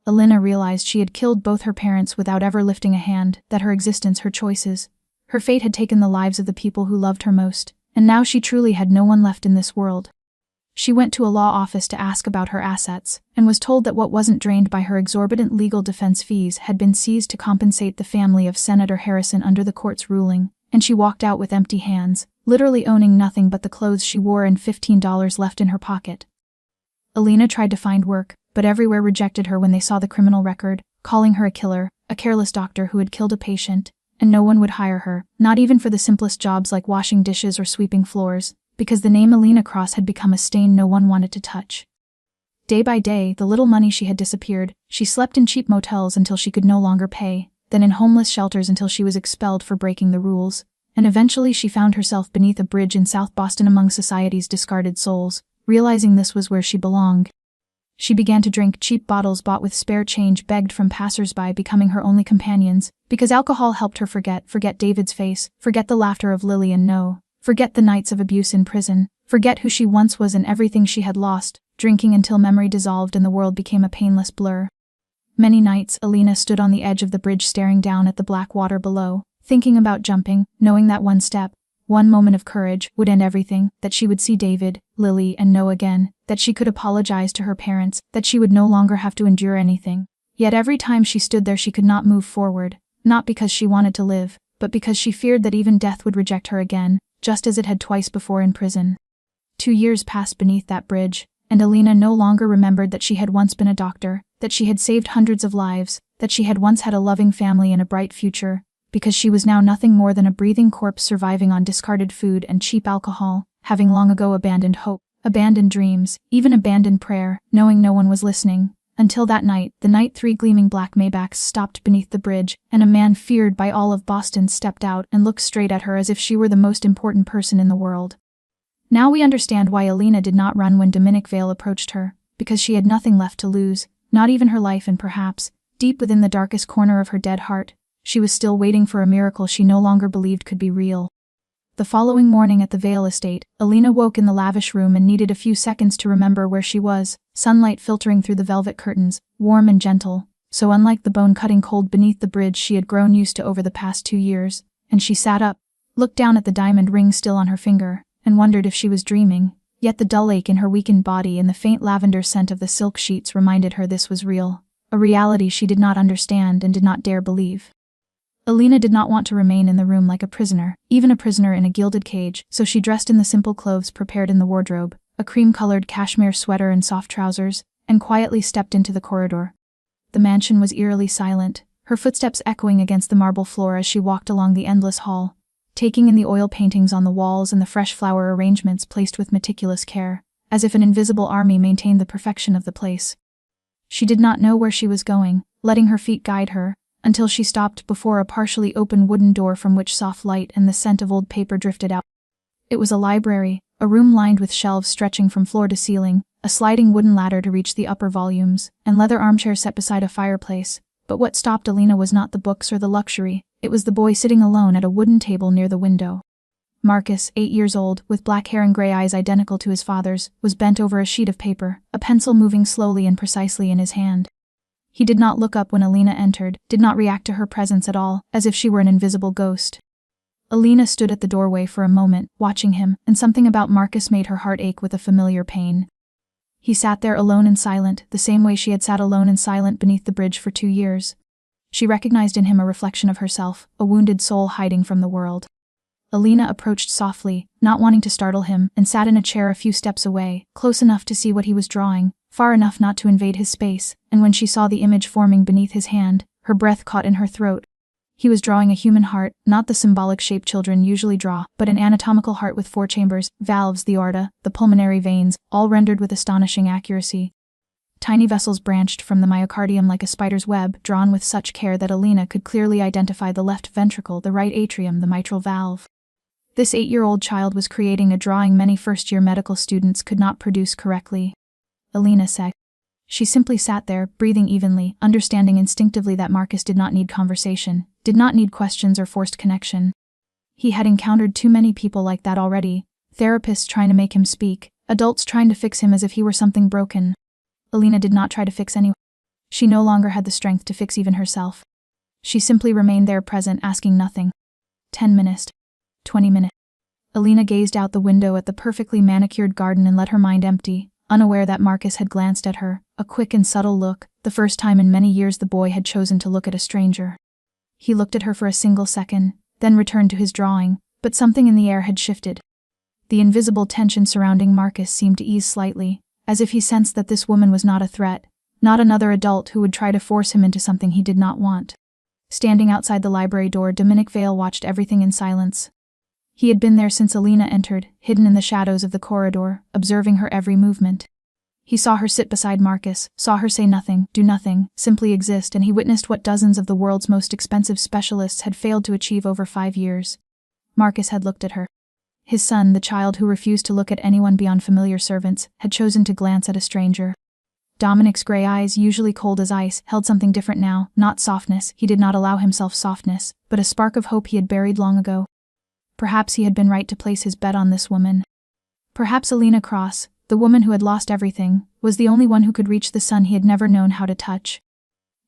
Alina realized she had killed both her parents without ever lifting a hand, that her existence, her choices, her fate had taken the lives of the people who loved her most, and now she truly had no one left in this world. She went to a law office to ask about her assets, and was told that what wasn't drained by her exorbitant legal defense fees had been seized to compensate the family of Senator Harrison under the court's ruling, and she walked out with empty hands, literally owning nothing but the clothes she wore and $15 left in her pocket. Alina tried to find work, but everywhere rejected her when they saw the criminal record, calling her a killer, a careless doctor who had killed a patient, and no one would hire her, not even for the simplest jobs like washing dishes or sweeping floors, because the name Alina Cross had become a stain no one wanted to touch. Day by day, the little money she had disappeared. She slept in cheap motels until she could no longer pay, then in homeless shelters until she was expelled for breaking the rules, and eventually she found herself beneath a bridge in South Boston among society's discarded souls, realizing this was where she belonged. She began to drink cheap bottles bought with spare change begged from passers-by, becoming her only companions, because alcohol helped her forget David's face, forget the laughter of Lily and No, forget the nights of abuse in prison, forget who she once was and everything she had lost, drinking until memory dissolved and the world became a painless blur. Many nights, Alina stood on the edge of the bridge staring down at the black water below, thinking about jumping, knowing that one step, one moment of courage, would end everything, that she would see David, Lily, and No again, that she could apologize to her parents, that she would no longer have to endure anything. Yet every time she stood there she could not move forward, not because she wanted to live, but because she feared that even death would reject her again, just as it had twice before in prison. 2 years passed beneath that bridge, and Alina no longer remembered that she had once been a doctor, that she had saved hundreds of lives, that she had once had a loving family and a bright future, because she was now nothing more than a breathing corpse surviving on discarded food and cheap alcohol, having long ago abandoned hope, abandoned dreams, even abandoned prayer, knowing no one was listening, until that night, the night 3 gleaming black Maybachs stopped beneath the bridge, and a man feared by all of Boston stepped out and looked straight at her as if she were the most important person in the world. Now we understand why Alina did not run when Dominic Vale approached her, because she had nothing left to lose, not even her life, and perhaps, deep within the darkest corner of her dead heart, she was still waiting for a miracle she no longer believed could be real. The following morning at the Vale estate, Alina woke in the lavish room and needed a few seconds to remember where she was, sunlight filtering through the velvet curtains, warm and gentle, so unlike the bone-cutting cold beneath the bridge she had grown used to over the past 2 years, and she sat up, looked down at the diamond ring still on her finger, and wondered if she was dreaming, yet the dull ache in her weakened body and the faint lavender scent of the silk sheets reminded her this was real, a reality she did not understand and did not dare believe. Alina did not want to remain in the room like a prisoner, even a prisoner in a gilded cage, so she dressed in the simple clothes prepared in the wardrobe, a cream-colored cashmere sweater and soft trousers, and quietly stepped into the corridor. The mansion was eerily silent, her footsteps echoing against the marble floor as she walked along the endless hall, taking in the oil paintings on the walls and the fresh flower arrangements placed with meticulous care, as if an invisible army maintained the perfection of the place. She did not know where she was going, letting her feet guide her, until she stopped before a partially open wooden door from which soft light and the scent of old paper drifted out. It was a library, a room lined with shelves stretching from floor to ceiling, a sliding wooden ladder to reach the upper volumes, and leather armchairs set beside a fireplace. But what stopped Alina was not the books or the luxury, it was the boy sitting alone at a wooden table near the window. Marcus, 8 years old, with black hair and gray eyes identical to his father's, was bent over a sheet of paper, a pencil moving slowly and precisely in his hand. He did not look up when Alina entered, did not react to her presence at all, as if she were an invisible ghost. Alina stood at the doorway for a moment, watching him, and something about Marcus made her heart ache with a familiar pain. He sat there alone and silent, the same way she had sat alone and silent beneath the bridge for 2 years. She recognized in him a reflection of herself, a wounded soul hiding from the world. Alina approached softly, not wanting to startle him, and sat in a chair a few steps away, close enough to see what he was drawing, far enough not to invade his space, and when she saw the image forming beneath his hand, her breath caught in her throat. He was drawing a human heart, not the symbolic shape children usually draw, but an anatomical heart with 4 chambers, valves, the aorta, the pulmonary veins, all rendered with astonishing accuracy. Tiny vessels branched from the myocardium like a spider's web, drawn with such care that Alina could clearly identify the left ventricle, the right atrium, the mitral valve. This 8-year-old child was creating a drawing many first-year medical students could not produce correctly. Alina said. She simply sat there, breathing evenly, understanding instinctively that Marcus did not need conversation, did not need questions or forced connection. He had encountered too many people like that already, therapists trying to make him speak, adults trying to fix him as if he were something broken. Alina did not try to fix anyone. She no longer had the strength to fix even herself. She simply remained there present, asking nothing. 10 minutes. 20 minutes. Alina gazed out the window at the perfectly manicured garden and let her mind empty, unaware that Marcus had glanced at her, a quick and subtle look, the first time in many years the boy had chosen to look at a stranger. He looked at her for a single second, then returned to his drawing, but something in the air had shifted. The invisible tension surrounding Marcus seemed to ease slightly, as if he sensed that this woman was not a threat, not another adult who would try to force him into something he did not want. Standing outside the library door, Dominic Vale watched everything in silence. He had been there since Alina entered, hidden in the shadows of the corridor, observing her every movement. He saw her sit beside Marcus, saw her say nothing, do nothing, simply exist, and he witnessed what dozens of the world's most expensive specialists had failed to achieve over 5 years. Marcus had looked at her. His son, the child who refused to look at anyone beyond familiar servants, had chosen to glance at a stranger. Dominic's gray eyes, usually cold as ice, held something different now, not softness, he did not allow himself softness, but a spark of hope he had buried long ago. Perhaps he had been right to place his bet on this woman. Perhaps Alina Cross, the woman who had lost everything, was the only one who could reach the son he had never known how to touch.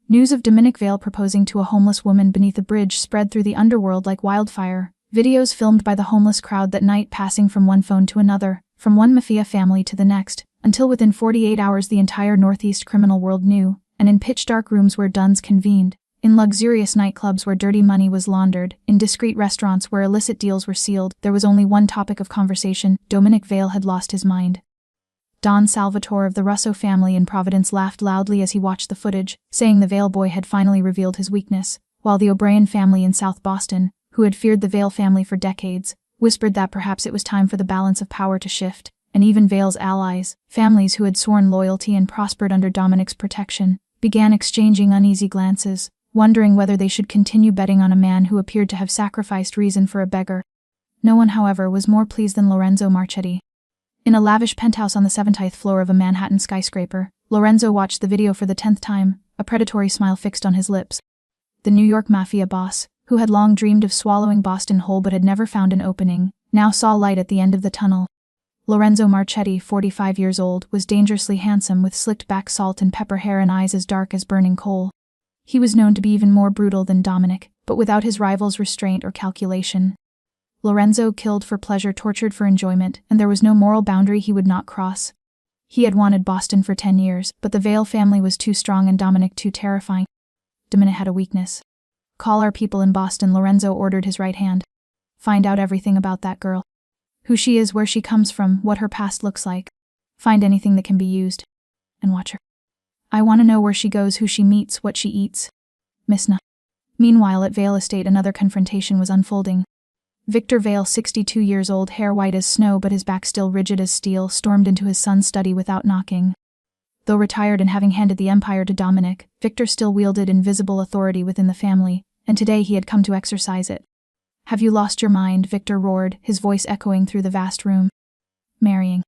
News of Dominic Vale proposing to a homeless woman beneath a bridge spread through the underworld like wildfire, videos filmed by the homeless crowd that night passing from one phone to another, from one Mafia family to the next, until within 48 hours the entire Northeast criminal world knew, and in pitch-dark rooms where duns convened, in luxurious nightclubs where dirty money was laundered, in discreet restaurants where illicit deals were sealed, there was only one topic of conversation: Dominic Vale had lost his mind. Don Salvatore of the Russo family in Providence laughed loudly as he watched the footage, saying the Vale boy had finally revealed his weakness, while the O'Brien family in South Boston, who had feared the Vale family for decades, whispered that perhaps it was time for the balance of power to shift, and even Vale's allies, families who had sworn loyalty and prospered under Dominic's protection, began exchanging uneasy glances, wondering whether they should continue betting on a man who appeared to have sacrificed reason for a beggar. No one, however, was more pleased than Lorenzo Marchetti. In a lavish penthouse on the 17th floor of a Manhattan skyscraper, Lorenzo watched the video for the 10th time, a predatory smile fixed on his lips. The New York Mafia boss, who had long dreamed of swallowing Boston whole but had never found an opening, now saw light at the end of the tunnel. Lorenzo Marchetti, 45 years old, was dangerously handsome with slicked-back salt and pepper hair and eyes as dark as burning coal. He was known to be even more brutal than Dominic, but without his rival's restraint or calculation. Lorenzo killed for pleasure, tortured for enjoyment, and there was no moral boundary he would not cross. He had wanted Boston for 10 years, but the Vale family was too strong and Dominic too terrifying. Dominic had a weakness. "Call our people in Boston," Lorenzo ordered his right hand. "Find out everything about that girl. Who she is, where she comes from, what her past looks like. Find anything that can be used. And watch her. I want to know where she goes, who she meets, what she eats. Miss Na." Meanwhile, at Vale Estate, another confrontation was unfolding. Victor Vale, 62 years old, hair white as snow but his back still rigid as steel, stormed into his son's study without knocking. Though retired and having handed the empire to Dominic, Victor still wielded invisible authority within the family, and today he had come to exercise it. "Have you lost your mind?" Victor roared, his voice echoing through the vast room. "Marrying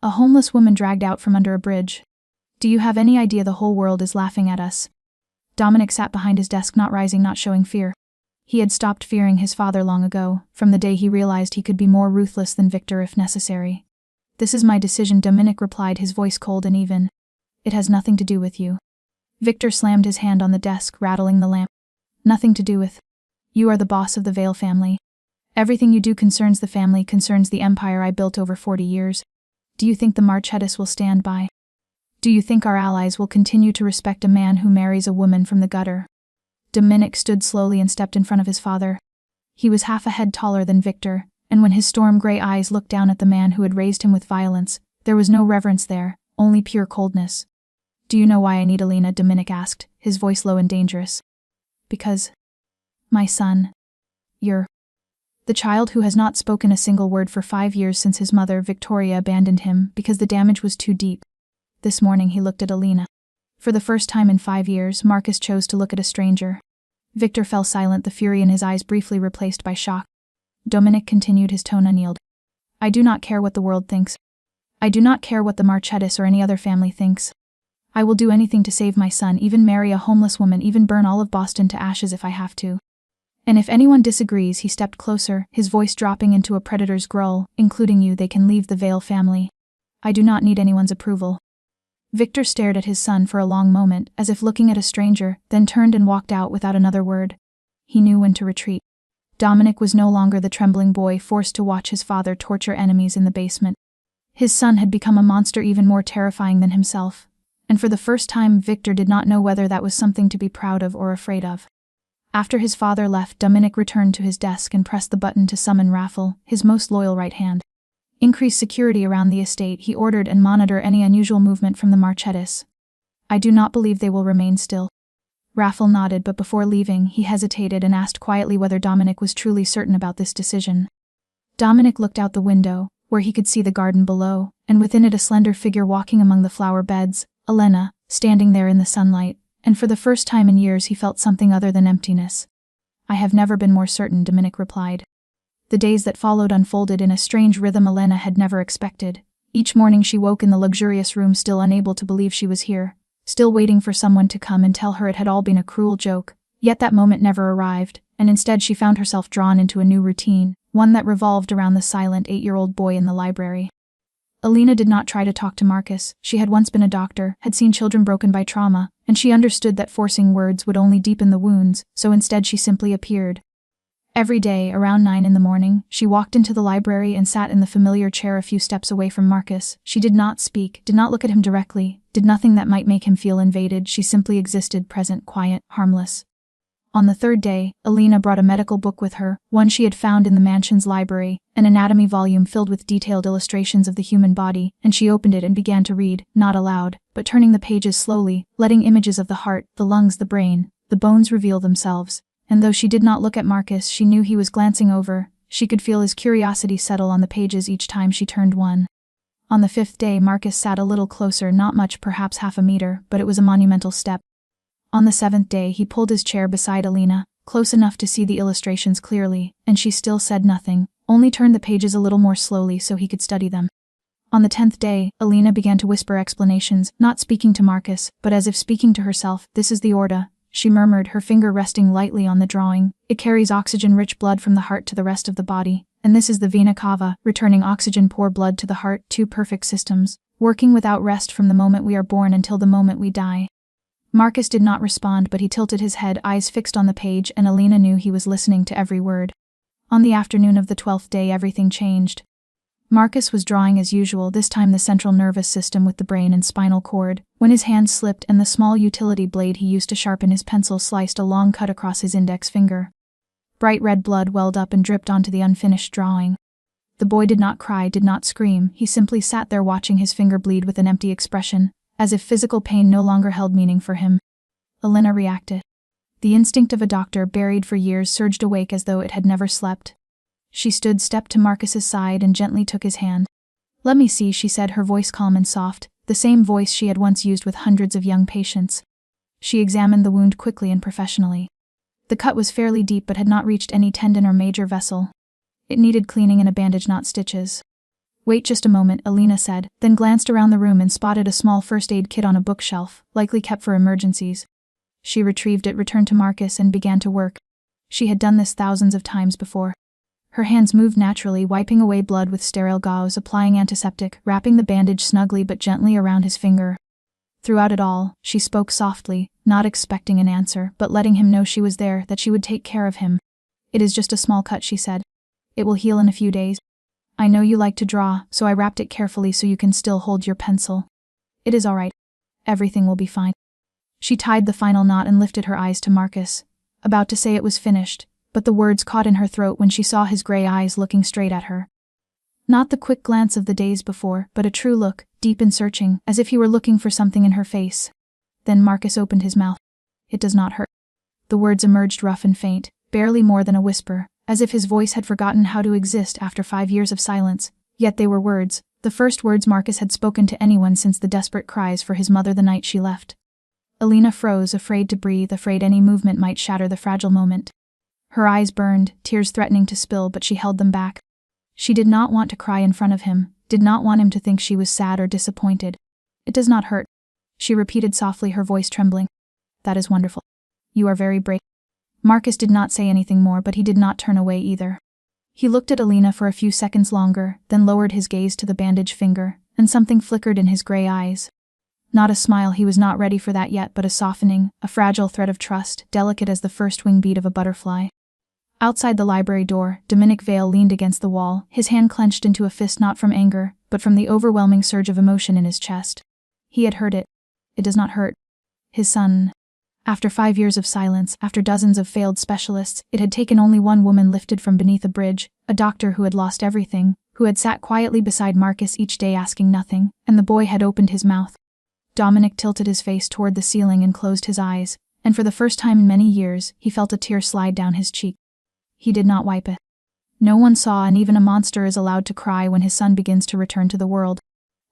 a homeless woman dragged out from under a bridge. Do you have any idea the whole world is laughing at us?" Dominic sat behind his desk, not rising, not showing fear. He had stopped fearing his father long ago, from the day he realized he could be more ruthless than Victor if necessary. "This is my decision," Dominic replied, his voice cold and even. "It has nothing to do with you." Victor slammed his hand on the desk, rattling the lamp. "Nothing to do with. You are the boss of the Vale family. Everything you do concerns the family, concerns the empire I built over 40 years. Do you think the Marchettis will stand by? Do you think our allies will continue to respect a man who marries a woman from the gutter?" Dominic stood slowly and stepped in front of his father. He was half a head taller than Victor, and when his storm-gray eyes looked down at the man who had raised him with violence, there was no reverence there, only pure coldness. "Do you know why I need Alina?" Dominic asked, his voice low and dangerous. "Because, my son, you're the child who has not spoken a single word for 5 years since his mother, Victoria, abandoned him because the damage was too deep." This morning he looked at Alina. For the first time in 5 years, Marcus chose to look at a stranger. Victor fell silent, the fury in his eyes briefly replaced by shock. Dominic continued, his tone unyielding. "I do not care what the world thinks. I do not care what the Marchettis or any other family thinks. I will do anything to save my son, even marry a homeless woman, even burn all of Boston to ashes if I have to. And if anyone disagrees, he stepped closer, his voice dropping into a predator's growl, including you, they can leave the Vale family. I do not need anyone's approval. Victor stared at his son for a long moment, as if looking at a stranger, then turned and walked out without another word. He knew when to retreat. Dominic was no longer the trembling boy forced to watch his father torture enemies in the basement. His son had become a monster even more terrifying than himself, and for the first time Victor did not know whether that was something to be proud of or afraid of. After his father left, Dominic returned to his desk and pressed the button to summon Raffle, his most loyal right hand. Increase security around the estate, he ordered, and monitor any unusual movement from the Marchettis. I do not believe they will remain still. Raffle nodded, but before leaving, he hesitated and asked quietly whether Dominic was truly certain about this decision. Dominic looked out the window, where he could see the garden below, and within it a slender figure walking among the flower beds, Elena, standing there in the sunlight, and for the first time in years he felt something other than emptiness. I have never been more certain, Dominic replied. The days that followed unfolded in a strange rhythm Elena had never expected. Each morning she woke in the luxurious room, still unable to believe she was here, still waiting for someone to come and tell her it had all been a cruel joke. Yet that moment never arrived, and instead she found herself drawn into a new routine, one that revolved around the silent 8-year-old boy in the library. Elena did not try to talk to Marcus. She had once been a doctor, had seen children broken by trauma, and she understood that forcing words would only deepen the wounds, so instead she simply appeared. Every day, around 9 in the morning, she walked into the library and sat in the familiar chair a few steps away from Marcus. She did not speak, did not look at him directly, did nothing that might make him feel invaded. She simply existed, present, quiet, harmless. On the third day, Elena brought a medical book with her, one she had found in the mansion's library, an anatomy volume filled with detailed illustrations of the human body, and she opened it and began to read, not aloud, but turning the pages slowly, letting images of the heart, the lungs, the brain, the bones reveal themselves. And though she did not look at Marcus, she knew he was glancing over. She could feel his curiosity settle on the pages each time she turned one. On the 5th day, Marcus sat a little closer, not much, perhaps half a meter, but it was a monumental step. On the 7th day, he pulled his chair beside Elena, close enough to see the illustrations clearly, and she still said nothing, only turned the pages a little more slowly so he could study them. On the 10th day, Elena began to whisper explanations, not speaking to Marcus, but as if speaking to herself. This is the aorta, she murmured, her finger resting lightly on the drawing. It carries oxygen-rich blood from the heart to the rest of the body. And this is the vena cava, returning oxygen-poor blood to the heart, 2 perfect systems, working without rest from the moment we are born until the moment we die. Marcus did not respond, but he tilted his head, eyes fixed on the page, and Elena knew he was listening to every word. On the afternoon of the 12th day, everything changed. Marcus was drawing as usual, this time the central nervous system with the brain and spinal cord, when his hand slipped and the small utility blade he used to sharpen his pencil sliced a long cut across his index finger. Bright red blood welled up and dripped onto the unfinished drawing. The boy did not cry, did not scream, he simply sat there watching his finger bleed with an empty expression, as if physical pain no longer held meaning for him. Elena reacted. The instinct of a doctor buried for years surged awake as though it had never slept. She stood, stepped to Marcus's side and gently took his hand. Let me see, she said, her voice calm and soft, the same voice she had once used with hundreds of young patients. She examined the wound quickly and professionally. The cut was fairly deep but had not reached any tendon or major vessel. It needed cleaning and a bandage, not stitches. Wait just a moment, Elena said, then glanced around the room and spotted a small first aid kit on a bookshelf, likely kept for emergencies. She retrieved it, returned to Marcus, and began to work. She had done this thousands of times before. Her hands moved naturally, wiping away blood with sterile gauze, applying antiseptic, wrapping the bandage snugly but gently around his finger. Throughout it all, she spoke softly, not expecting an answer, but letting him know she was there, that she would take care of him. It is just a small cut, she said. It will heal in a few days. I know you like to draw, so I wrapped it carefully so you can still hold your pencil. It is all right. Everything will be fine. She tied the final knot and lifted her eyes to Marcus, about to say it was finished, but the words caught in her throat when she saw his gray eyes looking straight at her. Not the quick glance of the days before, but a true look, deep and searching, as if he were looking for something in her face. Then Marcus opened his mouth. It does not hurt. The words emerged rough and faint, barely more than a whisper, as if his voice had forgotten how to exist after 5 years of silence. Yet they were words, the first words Marcus had spoken to anyone since the desperate cries for his mother the night she left. Elena froze, afraid to breathe, afraid any movement might shatter the fragile moment. Her eyes burned, tears threatening to spill, but she held them back. She did not want to cry in front of him, did not want him to think she was sad or disappointed. It does not hurt. she repeated softly, her voice trembling. That is wonderful. You are very brave. Marcus did not say anything more, but he did not turn away either. He looked at Alina for a few seconds longer, then lowered his gaze to the bandaged finger, and something flickered in his gray eyes. Not a smile, he was not ready for that yet, but a softening, a fragile thread of trust, delicate as the first wing beat of a butterfly. Outside the library door, Dominic Vale leaned against the wall, his hand clenched into a fist, not from anger, but from the overwhelming surge of emotion in his chest. He had heard it. It does not hurt. His son. After 5 years of silence, after dozens of failed specialists, it had taken only one woman lifted from beneath a bridge, a doctor who had lost everything, who had sat quietly beside Marcus each day asking nothing, and the boy had opened his mouth. Dominic tilted his face toward the ceiling and closed his eyes, and for the first time in many years, he felt a tear slide down his cheek. He did not wipe it. No one saw, and even a monster is allowed to cry when his son begins to return to the world.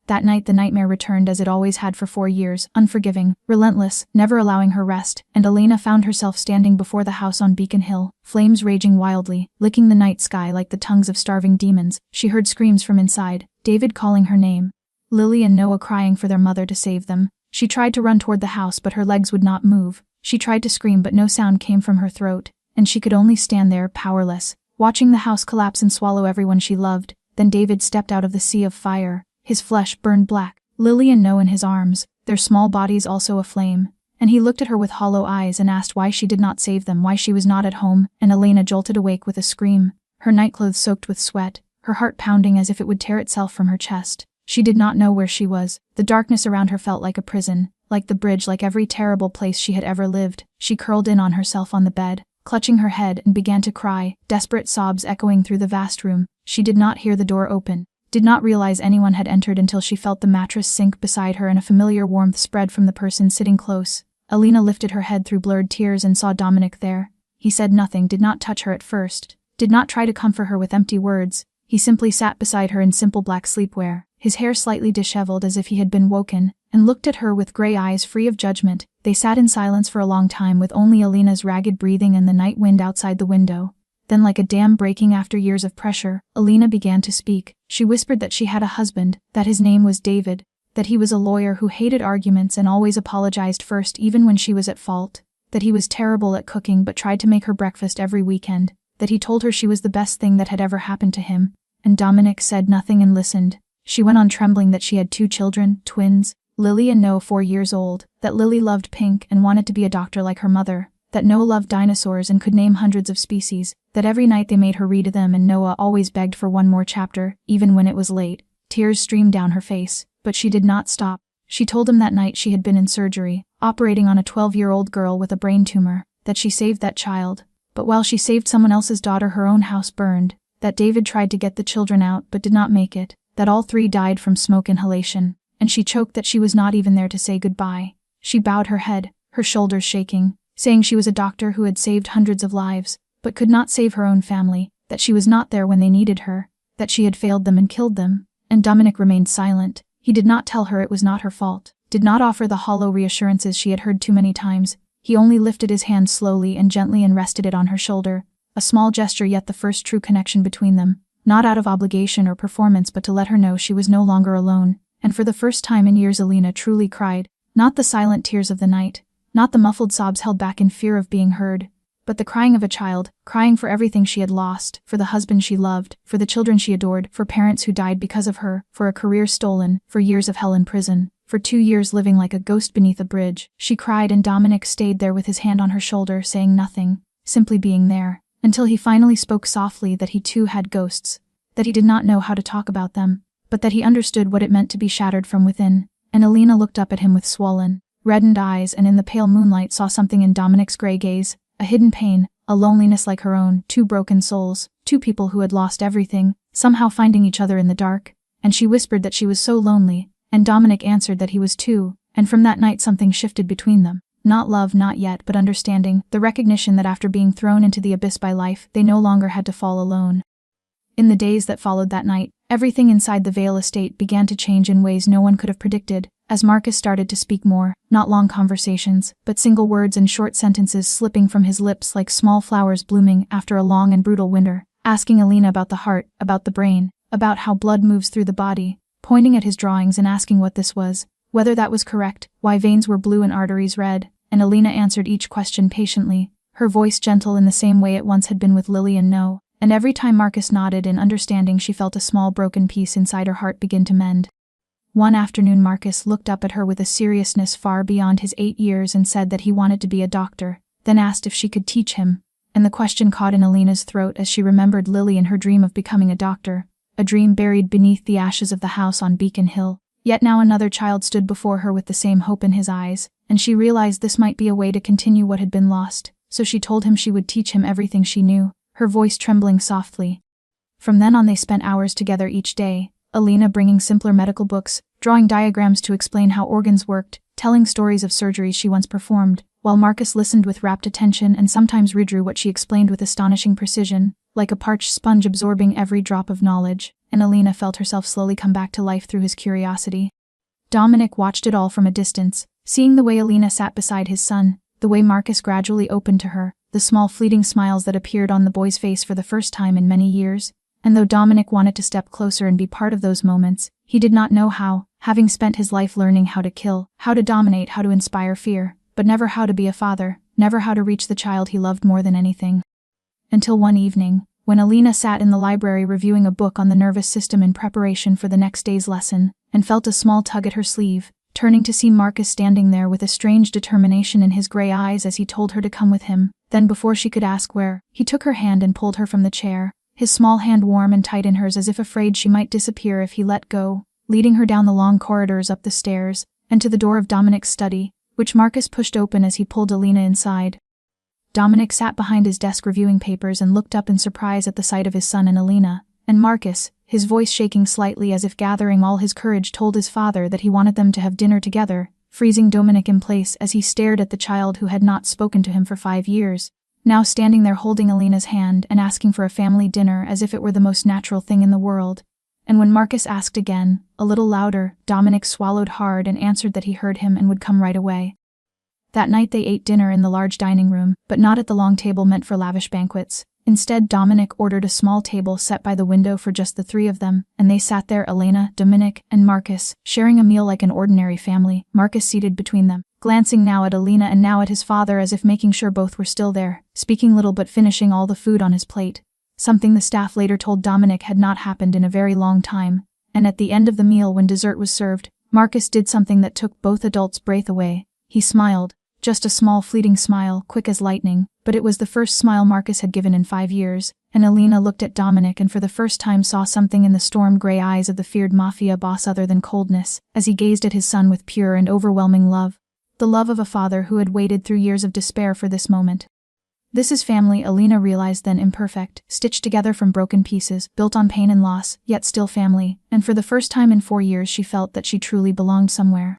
That night the nightmare returned as it always had for 4 years, unforgiving, relentless, never allowing her rest, and Alina found herself standing before the house on Beacon Hill, flames raging wildly, licking the night sky like the tongues of starving demons. She heard screams from inside, David calling her name, Lily and Noah crying for their mother to save them. She tried to run toward the house, but her legs would not move. She tried to scream, but no sound came from her throat, and she could only stand there, powerless, watching the house collapse and swallow everyone she loved. Then David stepped out of the sea of fire. His flesh burned black, Lily and Noah in his arms, their small bodies also aflame, and he looked at her with hollow eyes and asked why she did not save them, why she was not at home, and Alina jolted awake with a scream, her nightclothes soaked with sweat, her heart pounding as if it would tear itself from her chest. She did not know where she was. The darkness around her felt like a prison, like the bridge, like every terrible place she had ever lived. She curled in on herself on the bed, clutching her head, and began to cry, desperate sobs echoing through the vast room. She did not hear the door open, did not realize anyone had entered until she felt the mattress sink beside her and a familiar warmth spread from the person sitting close. Alina lifted her head through blurred tears and saw Dominic there. He said nothing, did not touch her at first, did not try to comfort her with empty words. He simply sat beside her in simple black sleepwear, his hair slightly disheveled as if he had been woken, and looked at her with gray eyes free of judgment. They sat in silence for a long time, with only Alina's ragged breathing and the night wind outside the window. Then, like a dam breaking after years of pressure, Alina began to speak. She whispered that she had a husband, that his name was David, that he was a lawyer who hated arguments and always apologized first even when she was at fault, that he was terrible at cooking but tried to make her breakfast every weekend, that he told her she was the best thing that had ever happened to him. And Dominic said nothing and listened. She went on trembling that she had 2 children, twins, Lily and Noah 4 years old, that Lily loved pink and wanted to be a doctor like her mother, that Noah loved dinosaurs and could name hundreds of species, that every night they made her read them and Noah always begged for one more chapter, even when it was late. Tears streamed down her face, but she did not stop. She told him that night she had been in surgery, operating on a 12-year-old girl with a brain tumor, that she saved that child, but while she saved someone else's daughter, her own house burned, that David tried to get the children out but did not make it, that all 3 died from smoke inhalation, and she choked that she was not even there to say goodbye. She bowed her head, her shoulders shaking, saying she was a doctor who had saved hundreds of lives, but could not save her own family, that she was not there when they needed her, that she had failed them and killed them. And Dominic remained silent. He did not tell her it was not her fault, did not offer the hollow reassurances she had heard too many times. He only lifted his hand slowly and gently and rested it on her shoulder, a small gesture yet the first true connection between them, not out of obligation or performance but to let her know she was no longer alone. And for the first time in years Alina truly cried, not the silent tears of the night, not the muffled sobs held back in fear of being heard, but the crying of a child, crying for everything she had lost, for the husband she loved, for the children she adored, for parents who died because of her, for a career stolen, for years of hell in prison, for 2 years living like a ghost beneath a bridge. She cried and Dominic stayed there with his hand on her shoulder, saying nothing, simply being there, until he finally spoke softly that he too had ghosts, that he did not know how to talk about them, but that he understood what it meant to be shattered from within. And Alina looked up at him with swollen, reddened eyes and in the pale moonlight saw something in Dominic's gray gaze, a hidden pain, a loneliness like her own, 2 broken souls, 2 people who had lost everything, somehow finding each other in the dark, and she whispered that she was so lonely, and Dominic answered that he was too, and from that night something shifted between them. Not love, not yet, but understanding, the recognition that after being thrown into the abyss by life, they no longer had to fall alone. In the days that followed that night, everything inside the Vale estate began to change in ways no one could have predicted, as Marcus started to speak more, not long conversations, but single words and short sentences slipping from his lips like small flowers blooming after a long and brutal winter, asking Alina about the heart, about the brain, about how blood moves through the body, pointing at his drawings and asking what this was, whether that was correct, why veins were blue and arteries red, and Alina answered each question patiently, her voice gentle in the same way it once had been with Lily and No, and every time Marcus nodded in understanding she felt a small broken piece inside her heart begin to mend. One afternoon Marcus looked up at her with a seriousness far beyond his 8 years and said that he wanted to be a doctor, then asked if she could teach him, and the question caught in Alina's throat as she remembered Lily and her dream of becoming a doctor, a dream buried beneath the ashes of the house on Beacon Hill. Yet now another child stood before her with the same hope in his eyes, and she realized this might be a way to continue what had been lost, so she told him she would teach him everything she knew, her voice trembling softly. From then on they spent hours together each day, Alina bringing simpler medical books, drawing diagrams to explain how organs worked, telling stories of surgeries she once performed, while Marcus listened with rapt attention and sometimes redrew what she explained with astonishing precision, like a parched sponge absorbing every drop of knowledge, and Alina felt herself slowly come back to life through his curiosity. Dominic watched it all from a distance, seeing the way Alina sat beside his son, the way Marcus gradually opened to her, the small fleeting smiles that appeared on the boy's face for the first time in many years. And though Dominic wanted to step closer and be part of those moments, he did not know how, having spent his life learning how to kill, how to dominate, how to inspire fear, but never how to be a father, never how to reach the child he loved more than anything. Until one evening, when Alina sat in the library reviewing a book on the nervous system in preparation for the next day's lesson, and felt a small tug at her sleeve, turning to see Marcus standing there with a strange determination in his gray eyes as he told her to come with him, then before she could ask where, he took her hand and pulled her from the chair, his small hand warm and tight in hers as if afraid she might disappear if he let go, leading her down the long corridors up the stairs, and to the door of Dominic's study, which Marcus pushed open as he pulled Alina inside. Dominic sat behind his desk reviewing papers and looked up in surprise at the sight of his son and Alina, and Marcus, his voice shaking slightly as if gathering all his courage, told his father that he wanted them to have dinner together, freezing Dominic in place as he stared at the child who had not spoken to him for 5 years. Now standing there holding Alina's hand and asking for a family dinner as if it were the most natural thing in the world. And when Marcus asked again, a little louder, Dominic swallowed hard and answered that he heard him and would come right away. That night they ate dinner in the large dining room, but not at the long table meant for lavish banquets. Instead, Dominic ordered a small table set by the window for just the 3 of them, and they sat there, Alina, Dominic, and Marcus, sharing a meal like an ordinary family, Marcus seated between them, glancing now at Alina and now at his father as if making sure both were still there, speaking little but finishing all the food on his plate, something the staff later told Dominic had not happened in a very long time. And at the end of the meal when dessert was served, Marcus did something that took both adults' breath away. He smiled, just a small fleeting smile, quick as lightning, but it was the first smile Marcus had given in 5 years, and Alina looked at Dominic and for the first time saw something in the storm-gray eyes of the feared Mafia boss other than coldness, as he gazed at his son with pure and overwhelming love. The love of a father who had waited through years of despair for this moment. This is family, Alina realized then, imperfect, stitched together from broken pieces, built on pain and loss, yet still family, and for the first time in 4 years she felt that she truly belonged somewhere.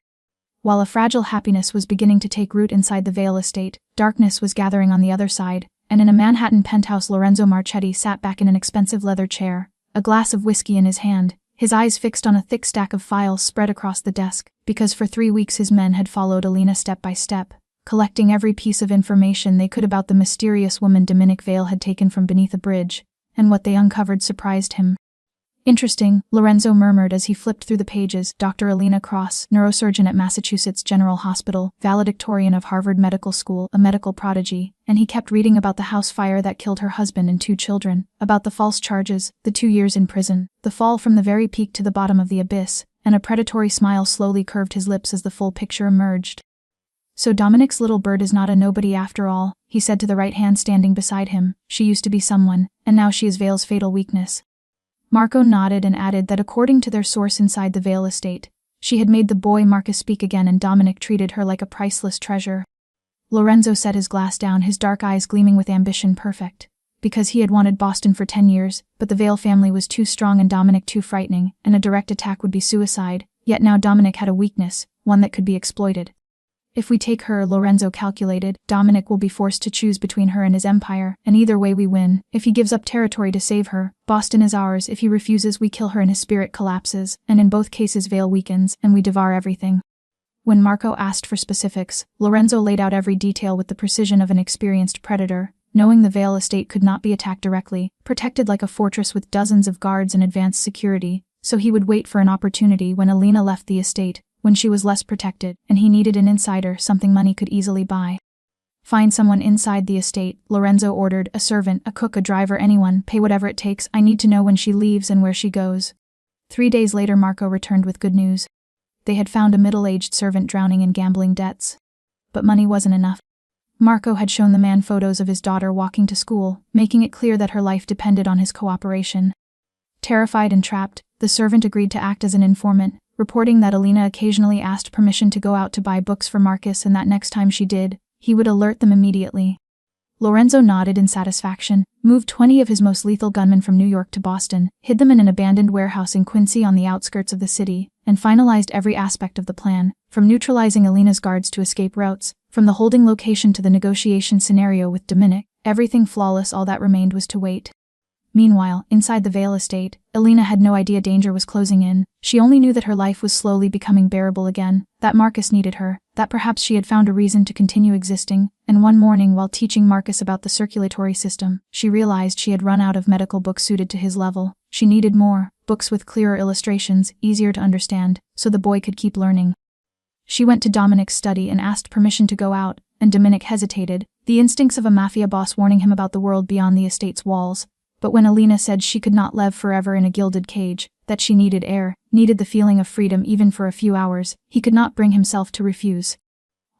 While a fragile happiness was beginning to take root inside the Vale estate, darkness was gathering on the other side, and in a Manhattan penthouse Lorenzo Marchetti sat back in an expensive leather chair, a glass of whiskey in his hand, his eyes fixed on a thick stack of files spread across the desk, because for 3 weeks his men had followed Alina step by step, collecting every piece of information they could about the mysterious woman Dominic Vale had taken from beneath a bridge, and what they uncovered surprised him. Interesting, Lorenzo murmured as he flipped through the pages. Dr. Alina Cross, neurosurgeon at Massachusetts General Hospital, valedictorian of Harvard Medical School, a medical prodigy, and he kept reading about the house fire that killed her husband and 2 children, about the false charges, the 2 years in prison, the fall from the very peak to the bottom of the abyss, and a predatory smile slowly curved his lips as the full picture emerged. So Dominic's little bird is not a nobody after all, he said to the right hand standing beside him. She used to be someone, and now she is Vale's fatal weakness. Marco nodded and added that according to their source inside the Vale estate, she had made the boy Marcus speak again and Dominic treated her like a priceless treasure. Lorenzo set his glass down, his dark eyes gleaming with ambition. Perfect. Because he had wanted Boston for 10 years, but the Vale family was too strong and Dominic too frightening, and a direct attack would be suicide, yet now Dominic had a weakness, one that could be exploited. If we take her, Lorenzo calculated, Dominic will be forced to choose between her and his empire, and either way we win. If he gives up territory to save her, Boston is ours. If he refuses, we kill her and his spirit collapses, and in both cases Vale weakens, and we devour everything. When Marco asked for specifics, Lorenzo laid out every detail with the precision of an experienced predator, knowing the Vale estate could not be attacked directly, protected like a fortress with dozens of guards and advanced security, so he would wait for an opportunity when Alina left the estate, when she was less protected, and he needed an insider, something money could easily buy. Find someone inside the estate, Lorenzo ordered, a servant, a cook, a driver, anyone, pay whatever it takes, I need to know when she leaves and where she goes. 3 days later Marco returned with good news. They had found a middle-aged servant drowning in gambling debts. But money wasn't enough. Marco had shown the man photos of his daughter walking to school, making it clear that her life depended on his cooperation. Terrified and trapped, the servant agreed to act as an informant, reporting that Alina occasionally asked permission to go out to buy books for Marcus and that next time she did, he would alert them immediately. Lorenzo nodded in satisfaction, moved 20 of his most lethal gunmen from New York to Boston, hid them in an abandoned warehouse in Quincy on the outskirts of the city, and finalized every aspect of the plan, from neutralizing Alina's guards to escape routes, from the holding location to the negotiation scenario with Dominic, everything flawless. All that remained was to wait. Meanwhile, inside the Vale estate, Alina had no idea danger was closing in. She only knew that her life was slowly becoming bearable again, that Marcus needed her, that perhaps she had found a reason to continue existing, and one morning while teaching Marcus about the circulatory system, she realized she had run out of medical books suited to his level. She needed more, books with clearer illustrations, easier to understand, so the boy could keep learning. She went to Dominic's study and asked permission to go out, and Dominic hesitated, the instincts of a mafia boss warning him about the world beyond the estate's walls. But when Alina said she could not live forever in a gilded cage, that she needed air, needed the feeling of freedom even for a few hours, he could not bring himself to refuse.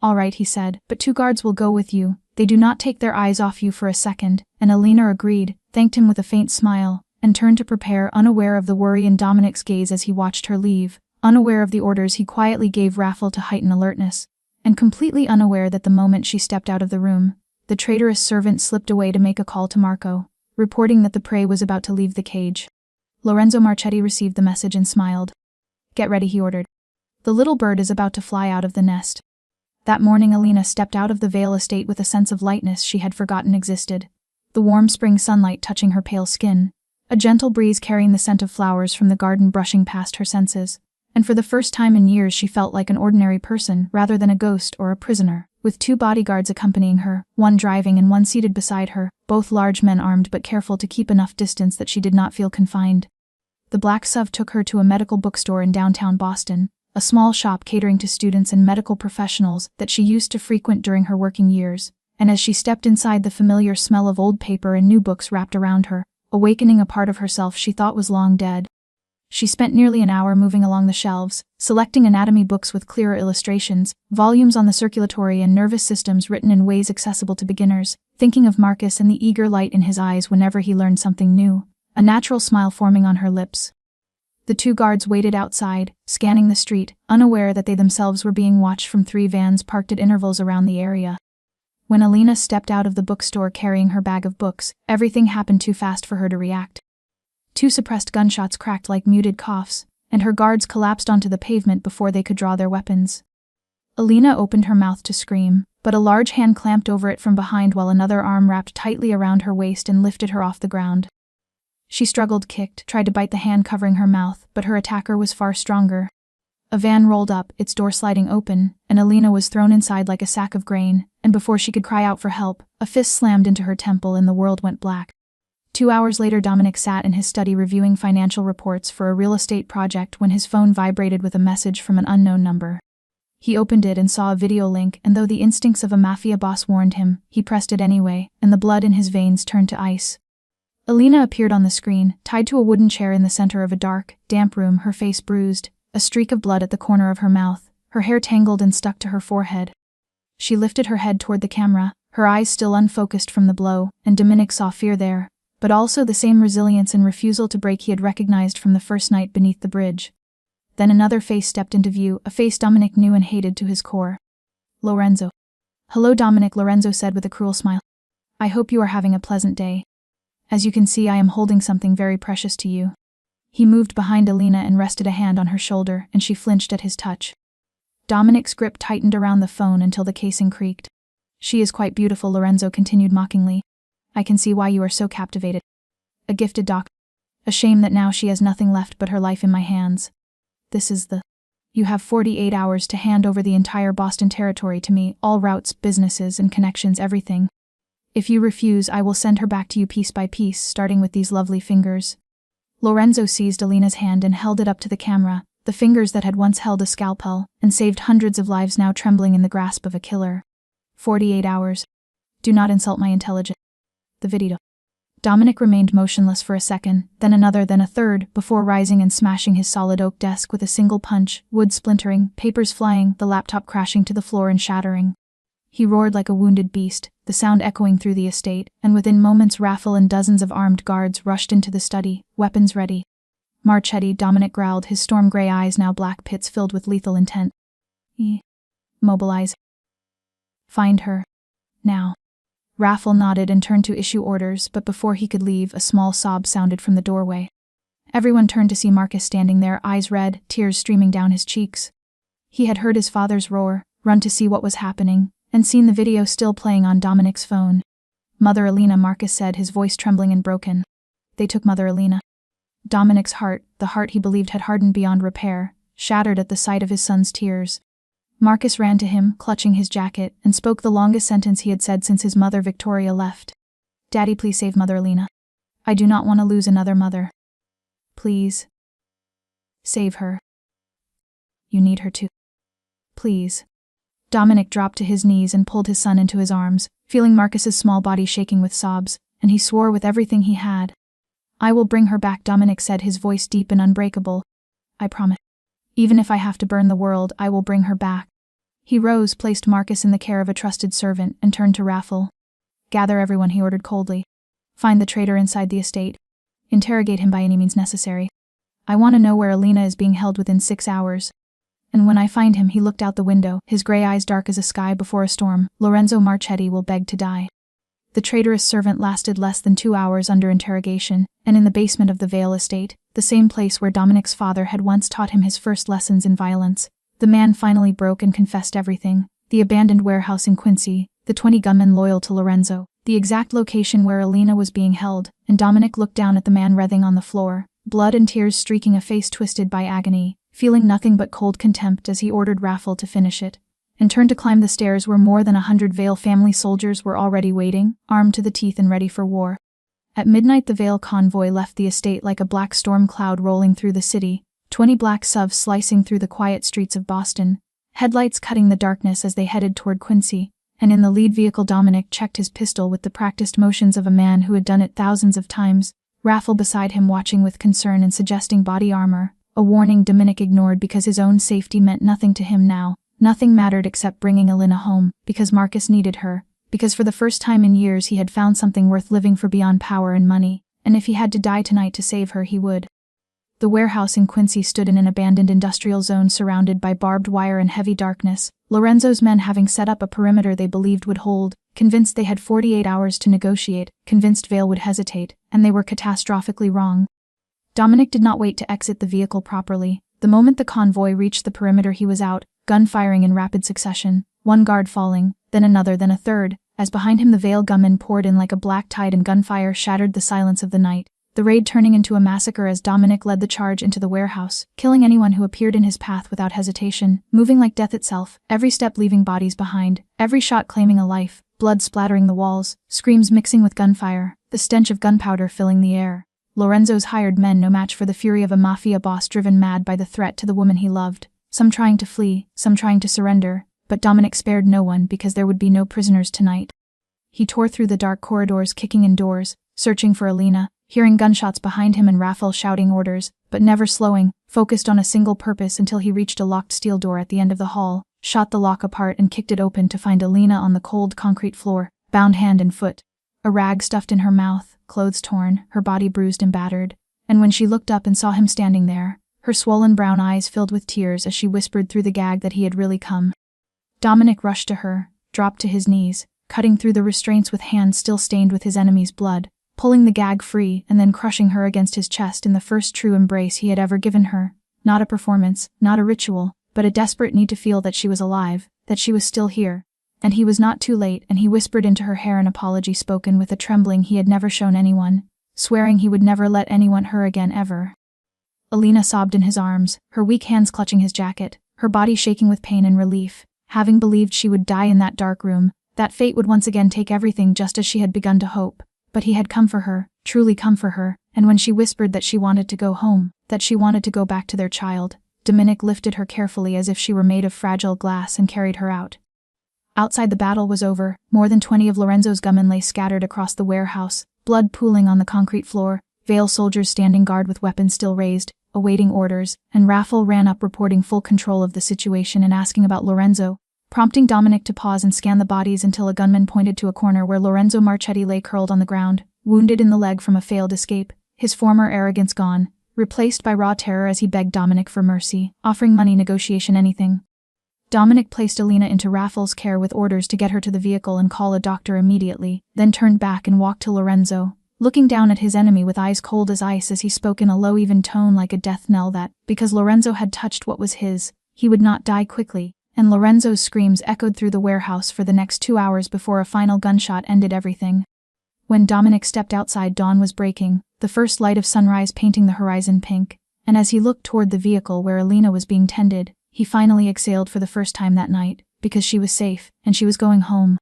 All right, he said, but 2 guards will go with you. They do not take their eyes off you for a second, and Alina agreed, thanked him with a faint smile, and turned to prepare, unaware of the worry in Dominic's gaze as he watched her leave, unaware of the orders he quietly gave Raffle to heighten alertness, and completely unaware that the moment she stepped out of the room, the traitorous servant slipped away to make a call to Marco, reporting that the prey was about to leave the cage. Lorenzo Marchetti received the message and smiled. Get ready, he ordered. The little bird is about to fly out of the nest. That morning Alina stepped out of the Vale estate with a sense of lightness she had forgotten existed. The warm spring sunlight touching her pale skin, a gentle breeze carrying the scent of flowers from the garden brushing past her senses, and for the first time in years she felt like an ordinary person rather than a ghost or a prisoner, with 2 bodyguards accompanying her, one driving and one seated beside her, both large men armed but careful to keep enough distance that she did not feel confined. The black SUV took her to a medical bookstore in downtown Boston, a small shop catering to students and medical professionals that she used to frequent during her working years, and as she stepped inside, the familiar smell of old paper and new books wrapped around her, awakening a part of herself she thought was long dead. She spent nearly an hour moving along the shelves, selecting anatomy books with clearer illustrations, volumes on the circulatory and nervous systems written in ways accessible to beginners, thinking of Marcus and the eager light in his eyes whenever he learned something new, a natural smile forming on her lips. The 2 guards waited outside, scanning the street, unaware that they themselves were being watched from 3 vans parked at intervals around the area. When Alina stepped out of the bookstore carrying her bag of books, everything happened too fast for her to react. 2 suppressed gunshots cracked like muted coughs, and her guards collapsed onto the pavement before they could draw their weapons. Alina opened her mouth to scream, but a large hand clamped over it from behind while another arm wrapped tightly around her waist and lifted her off the ground. She struggled, kicked, tried to bite the hand covering her mouth, but her attacker was far stronger. A van rolled up, its door sliding open, and Alina was thrown inside like a sack of grain, and before she could cry out for help, a fist slammed into her temple and the world went black. 2 hours later, Dominic sat in his study reviewing financial reports for a real estate project when his phone vibrated with a message from an unknown number. He opened it and saw a video link, and though the instincts of a mafia boss warned him, he pressed it anyway, and the blood in his veins turned to ice. Alina appeared on the screen, tied to a wooden chair in the center of a dark, damp room, her face bruised, a streak of blood at the corner of her mouth, her hair tangled and stuck to her forehead. She lifted her head toward the camera, her eyes still unfocused from the blow, and Dominic saw fear there, but also the same resilience and refusal to break he had recognized from the first night beneath the bridge. Then another face stepped into view, a face Dominic knew and hated to his core. Lorenzo. Hello, Dominic, Lorenzo said with a cruel smile. I hope you are having a pleasant day. As you can see, I am holding something very precious to you. He moved behind Alina and rested a hand on her shoulder, and she flinched at his touch. Dominic's grip tightened around the phone until the casing creaked. She is quite beautiful, Lorenzo continued mockingly. I can see why you are so captivated. A gifted doctor. A shame that now she has nothing left but her life in my hands. This is the... You have 48 hours to hand over the entire Boston territory to me, all routes, businesses, and connections, everything. If you refuse, I will send her back to you piece by piece, starting with these lovely fingers. Lorenzo seized Alina's hand and held it up to the camera, The fingers that had once held a scalpel and saved hundreds of lives now trembling in the grasp of a killer. 48 hours. Do not insult my intelligence. The video. Dominic remained motionless for a second, then another, then a third, before rising and smashing his solid oak desk with a single punch, wood splintering, papers flying, the laptop crashing to the floor and shattering. He roared like a wounded beast, the sound echoing through the estate, and within moments Raffle and dozens of armed guards rushed into the study, weapons ready. Marchetti, Dominic growled, his storm-gray eyes now black pits filled with lethal intent. Mobilize. Find her. Now. Raffle nodded and turned to issue orders, but before he could leave, a small sob sounded from the doorway. Everyone turned to see Marcus standing there, eyes red, tears streaming down his cheeks. He had heard his father's roar, run to see what was happening, and seen the video still playing on Dominic's phone. Mother Elena, Marcus said, his voice trembling and broken. They took Mother Elena. Dominic's heart, the heart he believed had hardened beyond repair, shattered at the sight of his son's tears. Marcus ran to him, clutching his jacket, and spoke the longest sentence he had said since his mother Victoria left. Daddy, please save Mother Elena. I do not want to lose another mother. Please. Save her. You need her to. Please. Dominic dropped to his knees and pulled his son into his arms, feeling Marcus's small body shaking with sobs, and he swore with everything he had. I will bring her back, Dominic said, his voice deep and unbreakable. I promise. Even if I have to burn the world, I will bring her back. He rose, placed Marcus in the care of a trusted servant, and turned to Raffle. Gather everyone, he ordered coldly. Find the traitor inside the estate. Interrogate him by any means necessary. I want to know where Elena is being held within 6 hours. And when I find him, he looked out the window, his gray eyes dark as a sky before a storm, Lorenzo Marchetti will beg to die. The traitorous servant lasted less than 2 hours under interrogation, and in the basement of the Vale estate, the same place where Dominic's father had once taught him his first lessons in violence, the man finally broke and confessed everything: the abandoned warehouse in Quincy, the 20 gunmen loyal to Lorenzo, the exact location where Elena was being held, and Dominic looked down at the man writhing on the floor, blood and tears streaking a face twisted by agony, feeling nothing but cold contempt as he ordered Raffle to finish it, and turned to climb the stairs where more than 100 Vale family soldiers were already waiting, armed to the teeth and ready for war. At midnight the Vale convoy left the estate like a black storm cloud rolling through the city, 20 black SUVs slicing through the quiet streets of Boston, headlights cutting the darkness as they headed toward Quincy, and in the lead vehicle Dominic checked his pistol with the practiced motions of a man who had done it thousands of times, Raffle beside him watching with concern and suggesting body armor, a warning Dominic ignored because his own safety meant nothing to him now. Nothing mattered except bringing Elena home, because Marcus needed her, because for the first time in years he had found something worth living for beyond power and money, and if he had to die tonight to save her he would. The warehouse in Quincy stood in an abandoned industrial zone surrounded by barbed wire and heavy darkness, Lorenzo's men having set up a perimeter they believed would hold, convinced they had 48 hours to negotiate, convinced Vale would hesitate, and they were catastrophically wrong. Dominic did not wait to exit the vehicle properly. The moment the convoy reached the perimeter he was out, gun firing in rapid succession, one guard falling, then another, then a third, as behind him the Vale gunmen poured in like a black tide and gunfire shattered the silence of the night, the raid turning into a massacre as Dominic led the charge into the warehouse, killing anyone who appeared in his path without hesitation, moving like death itself, every step leaving bodies behind, every shot claiming a life, blood splattering the walls, screams mixing with gunfire, the stench of gunpowder filling the air. Lorenzo's hired men no match for the fury of a Mafia boss driven mad by the threat to the woman he loved. Some trying to flee, some trying to surrender, but Dominic spared no one because there would be no prisoners tonight. He tore through the dark corridors, kicking in doors, searching for Elena, hearing gunshots behind him and Raffle shouting orders, but never slowing, focused on a single purpose until he reached a locked steel door at the end of the hall, shot the lock apart and kicked it open to find Elena on the cold concrete floor, bound hand and foot, a rag stuffed in her mouth, clothes torn, her body bruised and battered, and when she looked up and saw him standing there, her swollen brown eyes filled with tears as she whispered through the gag that he had really come. Dominic rushed to her, dropped to his knees, cutting through the restraints with hands still stained with his enemy's blood, pulling the gag free and then crushing her against his chest in the first true embrace he had ever given her. Not a performance, not a ritual, but a desperate need to feel that she was alive, that she was still here. And he was not too late, and he whispered into her hair an apology spoken with a trembling he had never shown anyone, swearing he would never let anyone hurt her again ever. Elena sobbed in his arms, her weak hands clutching his jacket, her body shaking with pain and relief, having believed she would die in that dark room, that fate would once again take everything just as she had begun to hope. But he had come for her, truly come for her, and when she whispered that she wanted to go home, that she wanted to go back to their child, Dominic lifted her carefully as if she were made of fragile glass and carried her out. Outside the battle was over, more than 20 of Lorenzo's gunmen lay scattered across the warehouse, blood pooling on the concrete floor, Vale soldiers standing guard with weapons still raised, awaiting orders, and Raffle ran up reporting full control of the situation and asking about Lorenzo, prompting Dominic to pause and scan the bodies until a gunman pointed to a corner where Lorenzo Marchetti lay curled on the ground, wounded in the leg from a failed escape, his former arrogance gone, replaced by raw terror as he begged Dominic for mercy, offering money, negotiation, anything. Dominic placed Alina into Raffle's care with orders to get her to the vehicle and call a doctor immediately, then turned back and walked to Lorenzo, looking down at his enemy with eyes cold as ice as he spoke in a low even tone like a death knell that, because Lorenzo had touched what was his, he would not die quickly, and Lorenzo's screams echoed through the warehouse for the next 2 hours before a final gunshot ended everything. When Dominic stepped outside, dawn was breaking, the first light of sunrise painting the horizon pink, and as he looked toward the vehicle where Alina was being tended, he finally exhaled for the first time that night, because she was safe, and she was going home.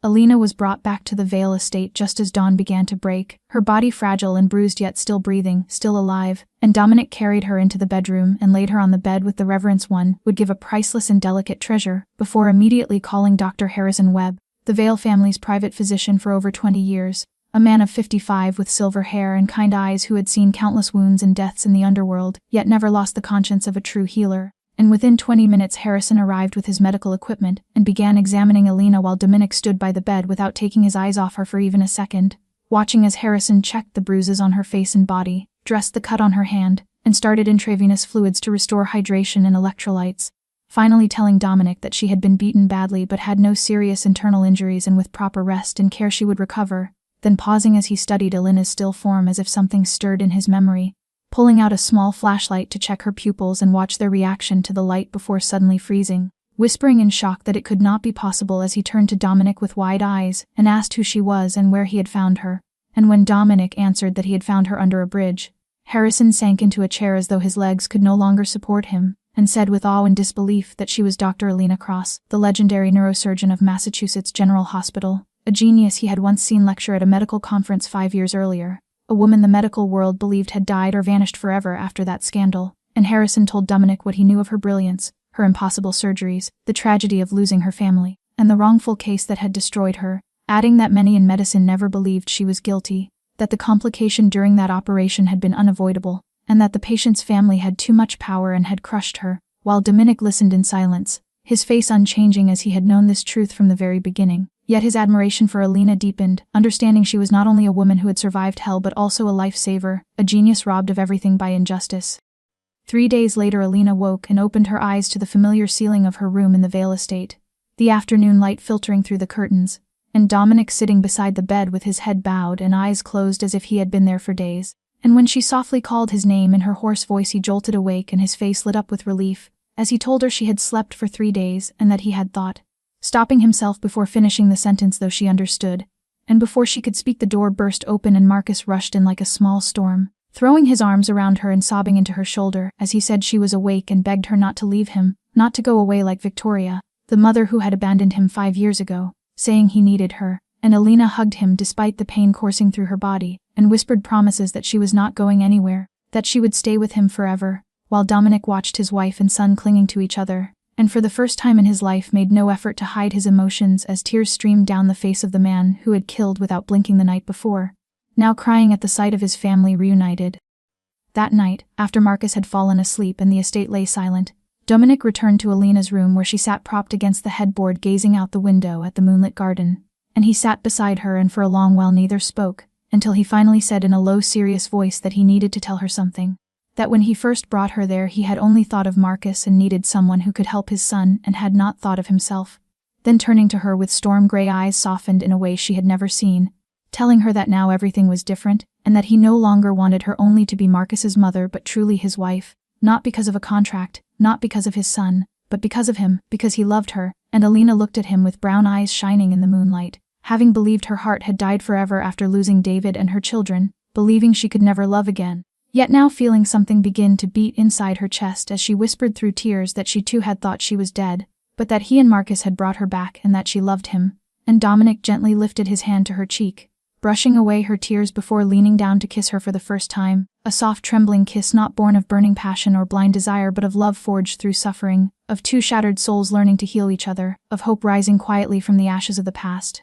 Alina was brought back to the Vale estate just as dawn began to break, her body fragile and bruised yet still breathing, still alive, and Dominic carried her into the bedroom and laid her on the bed with the reverence one would give a priceless and delicate treasure, before immediately calling Dr. Harrison Webb, the Vale family's private physician for over 20 years, a man of 55 with silver hair and kind eyes who had seen countless wounds and deaths in the underworld, yet never lost the conscience of a true healer. And within 20 minutes Harrison arrived with his medical equipment and began examining Alina while Dominic stood by the bed without taking his eyes off her for even a second, watching as Harrison checked the bruises on her face and body, dressed the cut on her hand, and started intravenous fluids to restore hydration and electrolytes, finally telling Dominic that she had been beaten badly but had no serious internal injuries and with proper rest and care she would recover, then pausing as he studied Alina's still form as if something stirred in his memory, pulling out a small flashlight to check her pupils and watch their reaction to the light before suddenly freezing, whispering in shock that it could not be possible as he turned to Dominic with wide eyes and asked who she was and where he had found her, and when Dominic answered that he had found her under a bridge, Harrison sank into a chair as though his legs could no longer support him, and said with awe and disbelief that she was Dr. Alina Cross, the legendary neurosurgeon of Massachusetts General Hospital, a genius he had once seen lecture at a medical conference 5 years earlier. A woman the medical world believed had died or vanished forever after that scandal, and Harrison told Dominic what he knew of her brilliance, her impossible surgeries, the tragedy of losing her family, and the wrongful case that had destroyed her, adding that many in medicine never believed she was guilty, that the complication during that operation had been unavoidable, and that the patient's family had too much power and had crushed her, while Dominic listened in silence, his face unchanging as he had known this truth from the very beginning. Yet his admiration for Alina deepened, understanding she was not only a woman who had survived hell but also a lifesaver, a genius robbed of everything by injustice. 3 days later Alina woke and opened her eyes to the familiar ceiling of her room in the Vale estate, the afternoon light filtering through the curtains, and Dominic sitting beside the bed with his head bowed and eyes closed as if he had been there for days. And when she softly called his name in her hoarse voice he jolted awake and his face lit up with relief, as he told her she had slept for 3 days and that he had thought, stopping himself before finishing the sentence though she understood, and before she could speak the door burst open and Marcus rushed in like a small storm, throwing his arms around her and sobbing into her shoulder as he said she was awake and begged her not to leave him, not to go away like Victoria, the mother who had abandoned him 5 years ago, saying he needed her, and Alina hugged him despite the pain coursing through her body, and whispered promises that she was not going anywhere, that she would stay with him forever, while Dominic watched his wife and son clinging to each other, and for the first time in his life made no effort to hide his emotions as tears streamed down the face of the man who had killed without blinking the night before, now crying at the sight of his family reunited. That night, after Marcus had fallen asleep and the estate lay silent, Dominic returned to Alina's room where she sat propped against the headboard gazing out the window at the moonlit garden, and he sat beside her and for a long while neither spoke, until he finally said in a low serious voice that he needed to tell her something. That when he first brought her there he had only thought of Marcus and needed someone who could help his son and had not thought of himself. Then turning to her with storm-gray eyes softened in a way she had never seen, telling her that now everything was different and that he no longer wanted her only to be Marcus's mother but truly his wife, not because of a contract, not because of his son, but because of him, because he loved her, and Alina looked at him with brown eyes shining in the moonlight, having believed her heart had died forever after losing David and her children, believing she could never love again. Yet now feeling something begin to beat inside her chest as she whispered through tears that she too had thought she was dead, but that he and Marcus had brought her back and that she loved him, and Dominic gently lifted his hand to her cheek, brushing away her tears before leaning down to kiss her for the first time, a soft trembling kiss not born of burning passion or blind desire but of love forged through suffering, of two shattered souls learning to heal each other, of hope rising quietly from the ashes of the past.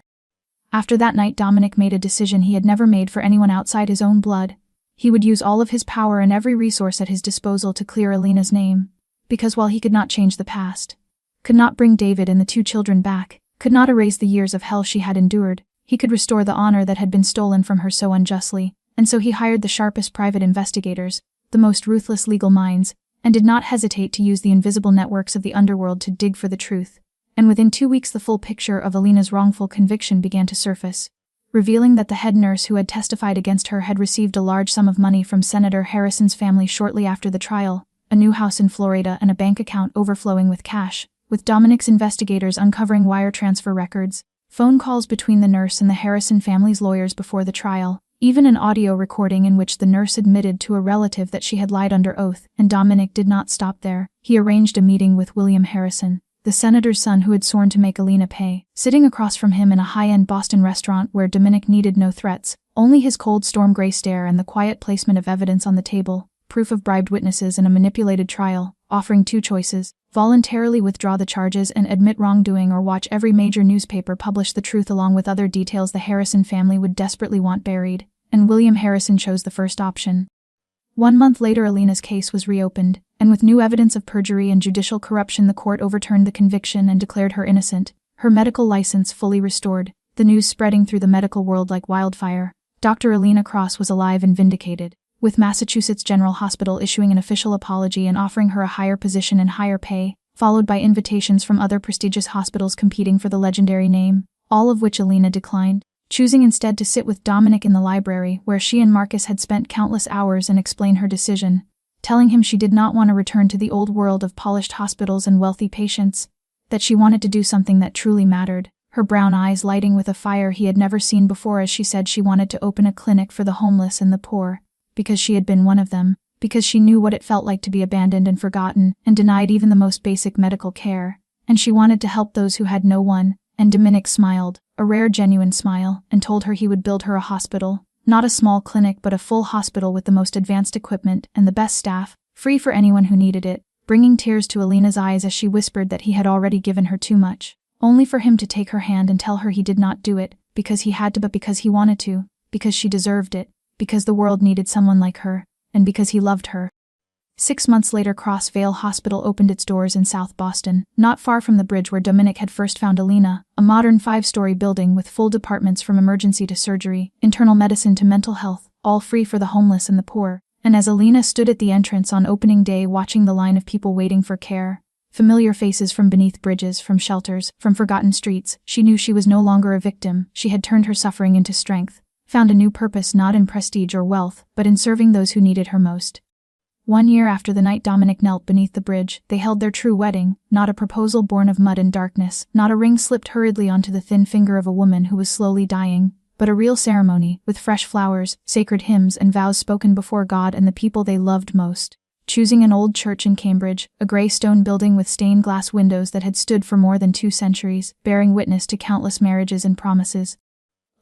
After that night, Dominic made a decision he had never made for anyone outside his own blood. He would use all of his power and every resource at his disposal to clear Alina's name, because while he could not change the past, could not bring David and the two children back, could not erase the years of hell she had endured, he could restore the honor that had been stolen from her so unjustly, and so he hired the sharpest private investigators, the most ruthless legal minds, and did not hesitate to use the invisible networks of the underworld to dig for the truth. And within 2 weeks the full picture of Alina's wrongful conviction began to surface, revealing that the head nurse who had testified against her had received a large sum of money from Senator Harrison's family shortly after the trial, a new house in Florida and a bank account overflowing with cash, with Dominic's investigators uncovering wire transfer records, phone calls between the nurse and the Harrison family's lawyers before the trial, even an audio recording in which the nurse admitted to a relative that she had lied under oath. And Dominic did not stop there. He arranged a meeting with William Harrison, the senator's son who had sworn to make Alina pay, sitting across from him in a high-end Boston restaurant where Dominic needed no threats, only his cold storm gray stare and the quiet placement of evidence on the table, proof of bribed witnesses in a manipulated trial, offering two choices: voluntarily withdraw the charges and admit wrongdoing, or watch every major newspaper publish the truth along with other details the Harrison family would desperately want buried. And William Harrison chose the first option. 1 month later, Alina's case was reopened, and with new evidence of perjury and judicial corruption, the court overturned the conviction and declared her innocent, her medical license fully restored, the news spreading through the medical world like wildfire. Dr. Alina Cross was alive and vindicated, with Massachusetts General Hospital issuing an official apology and offering her a higher position and higher pay, followed by invitations from other prestigious hospitals competing for the legendary name, all of which Alina declined, choosing instead to sit with Dominic in the library where she and Marcus had spent countless hours and explain her decision, telling him she did not want to return to the old world of polished hospitals and wealthy patients, that she wanted to do something that truly mattered, her brown eyes lighting with a fire he had never seen before as she said she wanted to open a clinic for the homeless and the poor, because she had been one of them, because she knew what it felt like to be abandoned and forgotten and denied even the most basic medical care, and she wanted to help those who had no one. And Dominic smiled, a rare genuine smile, and told her he would build her a hospital, not a small clinic but a full hospital with the most advanced equipment and the best staff, free for anyone who needed it, bringing tears to Alina's eyes as she whispered that he had already given her too much, only for him to take her hand and tell her he did not do it because he had to but because he wanted to, because she deserved it, because the world needed someone like her, and because he loved her. 6 months later, Cross Vale Hospital opened its doors in South Boston, not far from the bridge where Dominic had first found Alina, a modern 5-story building with full departments from emergency to surgery, internal medicine to mental health, all free for the homeless and the poor. And as Alina stood at the entrance on opening day watching the line of people waiting for care, familiar faces from beneath bridges, from shelters, from forgotten streets, she knew she was no longer a victim. She had turned her suffering into strength, found a new purpose not in prestige or wealth, but in serving those who needed her most. 1 year after the night Dominic knelt beneath the bridge, they held their true wedding, not a proposal born of mud and darkness, not a ring slipped hurriedly onto the thin finger of a woman who was slowly dying, but a real ceremony, with fresh flowers, sacred hymns and vows spoken before God and the people they loved most. Choosing an old church in Cambridge, a grey stone building with stained glass windows that had stood for more than 2 centuries, bearing witness to countless marriages and promises.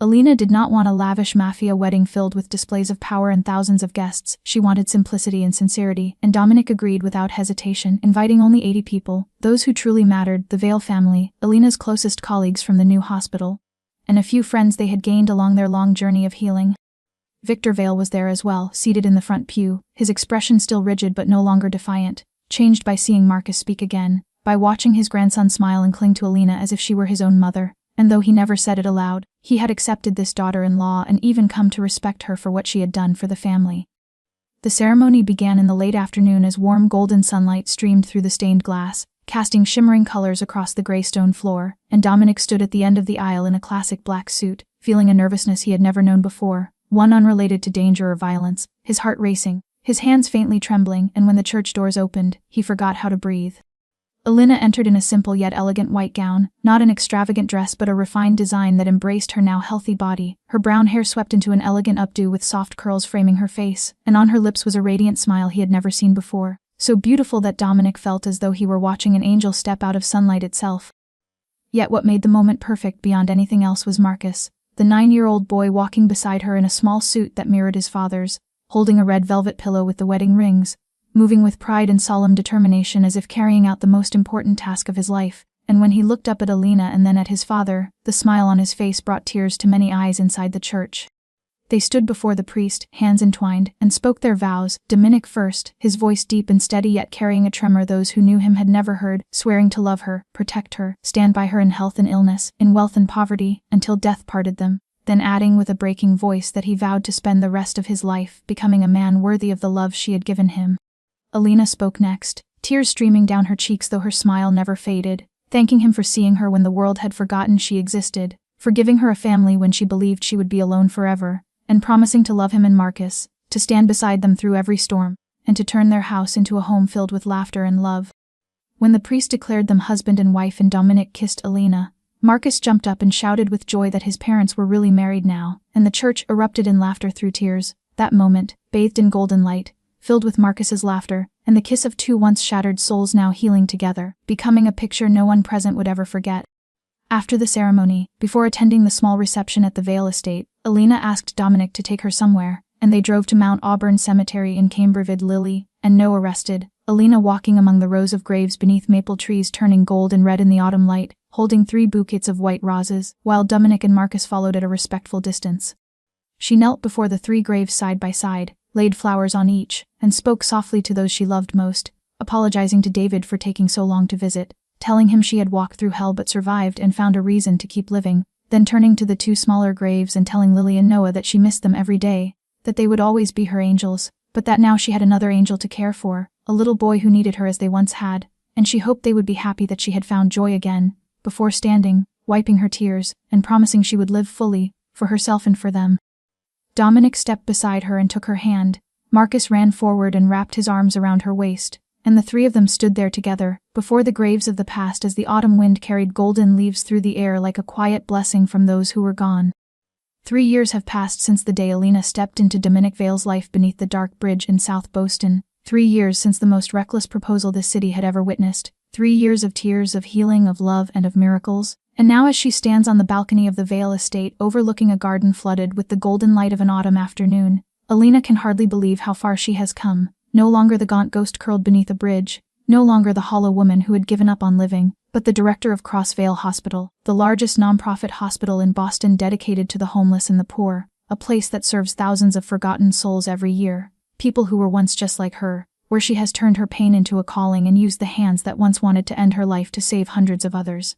Alina did not want a lavish Mafia wedding filled with displays of power and thousands of guests. She wanted simplicity and sincerity, and Dominic agreed without hesitation, inviting only 80 people, those who truly mattered, the Vale family, Alina's closest colleagues from the new hospital, and a few friends they had gained along their long journey of healing. Victor Vale was there as well, seated in the front pew, his expression still rigid but no longer defiant, changed by seeing Marcus speak again, by watching his grandson smile and cling to Alina as if she were his own mother. And though he never said it aloud, he had accepted this daughter-in-law and even come to respect her for what she had done for the family. The ceremony began in the late afternoon as warm golden sunlight streamed through the stained glass, casting shimmering colors across the gray stone floor, and Dominic stood at the end of the aisle in a classic black suit, feeling a nervousness he had never known before, one unrelated to danger or violence, his heart racing, his hands faintly trembling, and when the church doors opened, he forgot how to breathe. Alina entered in a simple yet elegant white gown, not an extravagant dress but a refined design that embraced her now healthy body, her brown hair swept into an elegant updo with soft curls framing her face, and on her lips was a radiant smile he had never seen before, so beautiful that Dominic felt as though he were watching an angel step out of sunlight itself. Yet what made the moment perfect beyond anything else was Marcus, the 9-year-old boy walking beside her in a small suit that mirrored his father's, holding a red velvet pillow with the wedding rings, moving with pride and solemn determination as if carrying out the most important task of his life. And when he looked up at Alina and then at his father, the smile on his face brought tears to many eyes inside the church. They stood before the priest, hands entwined, and spoke their vows, Dominic first, his voice deep and steady yet carrying a tremor those who knew him had never heard, swearing to love her, protect her, stand by her in health and illness, in wealth and poverty, until death parted them, then adding with a breaking voice that he vowed to spend the rest of his life becoming a man worthy of the love she had given him. Alina spoke next, tears streaming down her cheeks though her smile never faded, thanking him for seeing her when the world had forgotten she existed, for giving her a family when she believed she would be alone forever, and promising to love him and Marcus, to stand beside them through every storm, and to turn their house into a home filled with laughter and love. When the priest declared them husband and wife and Dominic kissed Alina, Marcus jumped up and shouted with joy that his parents were really married now, and the church erupted in laughter through tears. That moment, bathed in golden light, filled with Marcus's laughter, and the kiss of two once shattered souls now healing together, becoming a picture no one present would ever forget. After the ceremony, before attending the small reception at the Vale estate, Alina asked Dominic to take her somewhere, and they drove to Mount Auburn Cemetery in Cambridge. Lily and Noah rested, Alina walking among the rows of graves beneath maple trees turning gold and red in the autumn light, holding 3 bouquets of white roses, while Dominic and Marcus followed at a respectful distance. She knelt before the 3 graves side by side, laid flowers on each, and spoke softly to those she loved most, apologizing to David for taking so long to visit, telling him she had walked through hell but survived and found a reason to keep living, then turning to the 2 smaller graves and telling Lily and Noah that she missed them every day, that they would always be her angels, but that now she had another angel to care for, a little boy who needed her as they once had, and she hoped they would be happy that she had found joy again, before standing, wiping her tears, and promising she would live fully, for herself and for them. Dominic stepped beside her and took her hand. Marcus ran forward and wrapped his arms around her waist, and the 3 of them stood there together, before the graves of the past as the autumn wind carried golden leaves through the air like a quiet blessing from those who were gone. 3 years have passed since the day Alina stepped into Dominic Vale's life beneath the dark bridge in South Boston, 3 years since the most reckless proposal this city had ever witnessed, 3 years of tears, of healing, of love, and of miracles. And now as she stands on the balcony of the Vale estate overlooking a garden flooded with the golden light of an autumn afternoon, Alina can hardly believe how far she has come, no longer the gaunt ghost curled beneath a bridge, no longer the hollow woman who had given up on living, but the director of Cross Vale Hospital, the largest nonprofit hospital in Boston dedicated to the homeless and the poor, a place that serves thousands of forgotten souls every year, people who were once just like her, where she has turned her pain into a calling and used the hands that once wanted to end her life to save hundreds of others.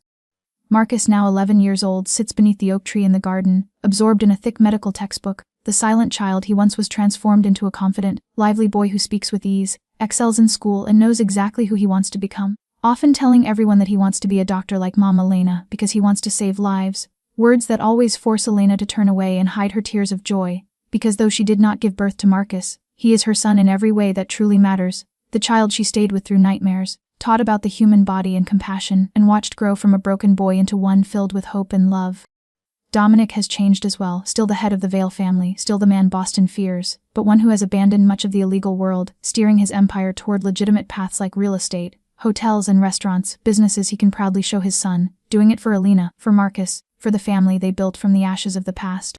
Marcus, now 11 years old, sits beneath the oak tree in the garden, absorbed in a thick medical textbook. The silent child he once was transformed into a confident, lively boy who speaks with ease, excels in school, and knows exactly who he wants to become, often telling everyone that he wants to be a doctor like Mom Elena because he wants to save lives, words that always force Elena to turn away and hide her tears of joy, because though she did not give birth to Marcus, he is her son in every way that truly matters, the child she stayed with through nightmares, taught about the human body and compassion, and watched grow from a broken boy into one filled with hope and love. Dominic has changed as well, still the head of the Vale family, still the man Boston fears, but one who has abandoned much of the illegal world, steering his empire toward legitimate paths like real estate, hotels and restaurants, businesses he can proudly show his son, doing it for Alina, for Marcus, for the family they built from the ashes of the past.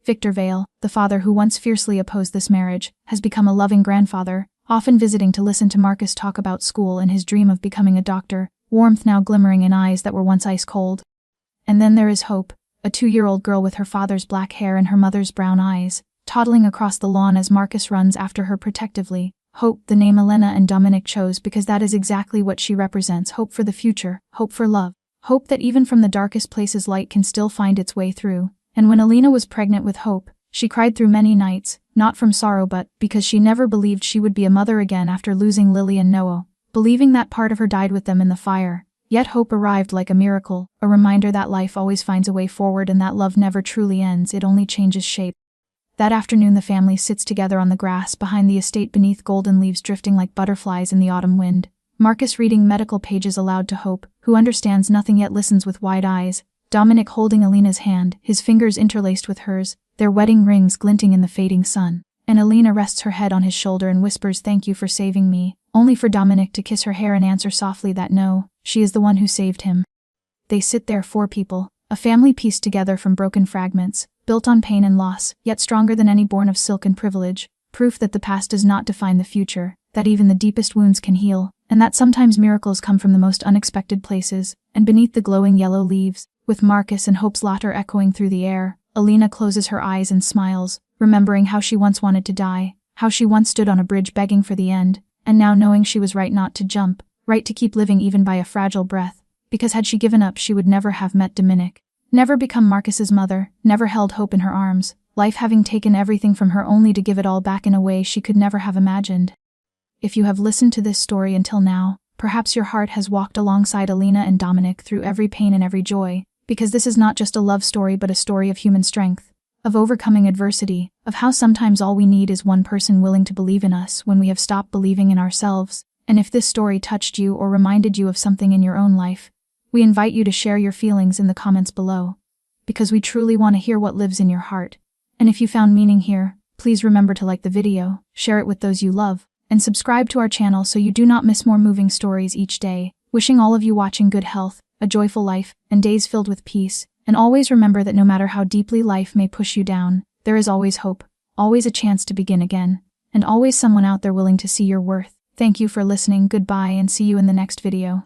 Victor Vale, the father who once fiercely opposed this marriage, has become a loving grandfather, often visiting to listen to Marcus talk about school and his dream of becoming a doctor, warmth now glimmering in eyes that were once ice cold. And then there is Hope, a 2-year-old girl with her father's black hair and her mother's brown eyes, toddling across the lawn as Marcus runs after her protectively. Hope, the name Elena and Dominic chose because that is exactly what she represents: hope for the future, hope for love, hope that even from the darkest places light can still find its way through. And when Alina was pregnant with Hope, she cried through many nights, not from sorrow but because she never believed she would be a mother again after losing Lily and Noah, believing that part of her died with them in the fire. Yet hope arrived like a miracle, a reminder that life always finds a way forward and that love never truly ends, it only changes shape. That afternoon the family sits together on the grass behind the estate beneath golden leaves drifting like butterflies in the autumn wind, Marcus reading medical pages aloud to Hope, who understands nothing yet listens with wide eyes, Dominic holding Alina's hand, his fingers interlaced with hers, their wedding rings glinting in the fading sun, and Alina rests her head on his shoulder and whispers, "Thank you for saving me," only for Dominic to kiss her hair and answer softly that no, she is the one who saved him. They sit there, 4 people, A family pieced together from broken fragments, built on pain and loss, yet stronger than any born of silk and privilege. Proof that the past does not define the future, that even the deepest wounds can heal, and that sometimes miracles come from the most unexpected places. And beneath the glowing yellow leaves, with Marcus and Hope's laughter echoing through the air, Alina closes her eyes and smiles, remembering how she once wanted to die, how she once stood on a bridge begging for the end, and now knowing she was right not to jump, right to keep living even by a fragile breath, because had she given up she would never have met Dominic, never become Marcus's mother, never held Hope in her arms, life having taken everything from her only to give it all back in a way she could never have imagined. If you have listened to this story until now, perhaps your heart has walked alongside Alina and Dominic through every pain and every joy, because this is not just a love story but a story of human strength, of overcoming adversity, of how sometimes all we need is one person willing to believe in us when we have stopped believing in ourselves. And if this story touched you or reminded you of something in your own life, we invite you to share your feelings in the comments below, because we truly want to hear what lives in your heart. And if you found meaning here, please remember to like the video, share it with those you love, and subscribe to our channel so you do not miss more moving stories each day. Wishing all of you watching good health, a joyful life, and days filled with peace. And always remember that no matter how deeply life may push you down, there is always hope, always a chance to begin again, and always someone out there willing to see your worth. Thank you for listening, goodbye, and see you in the next video.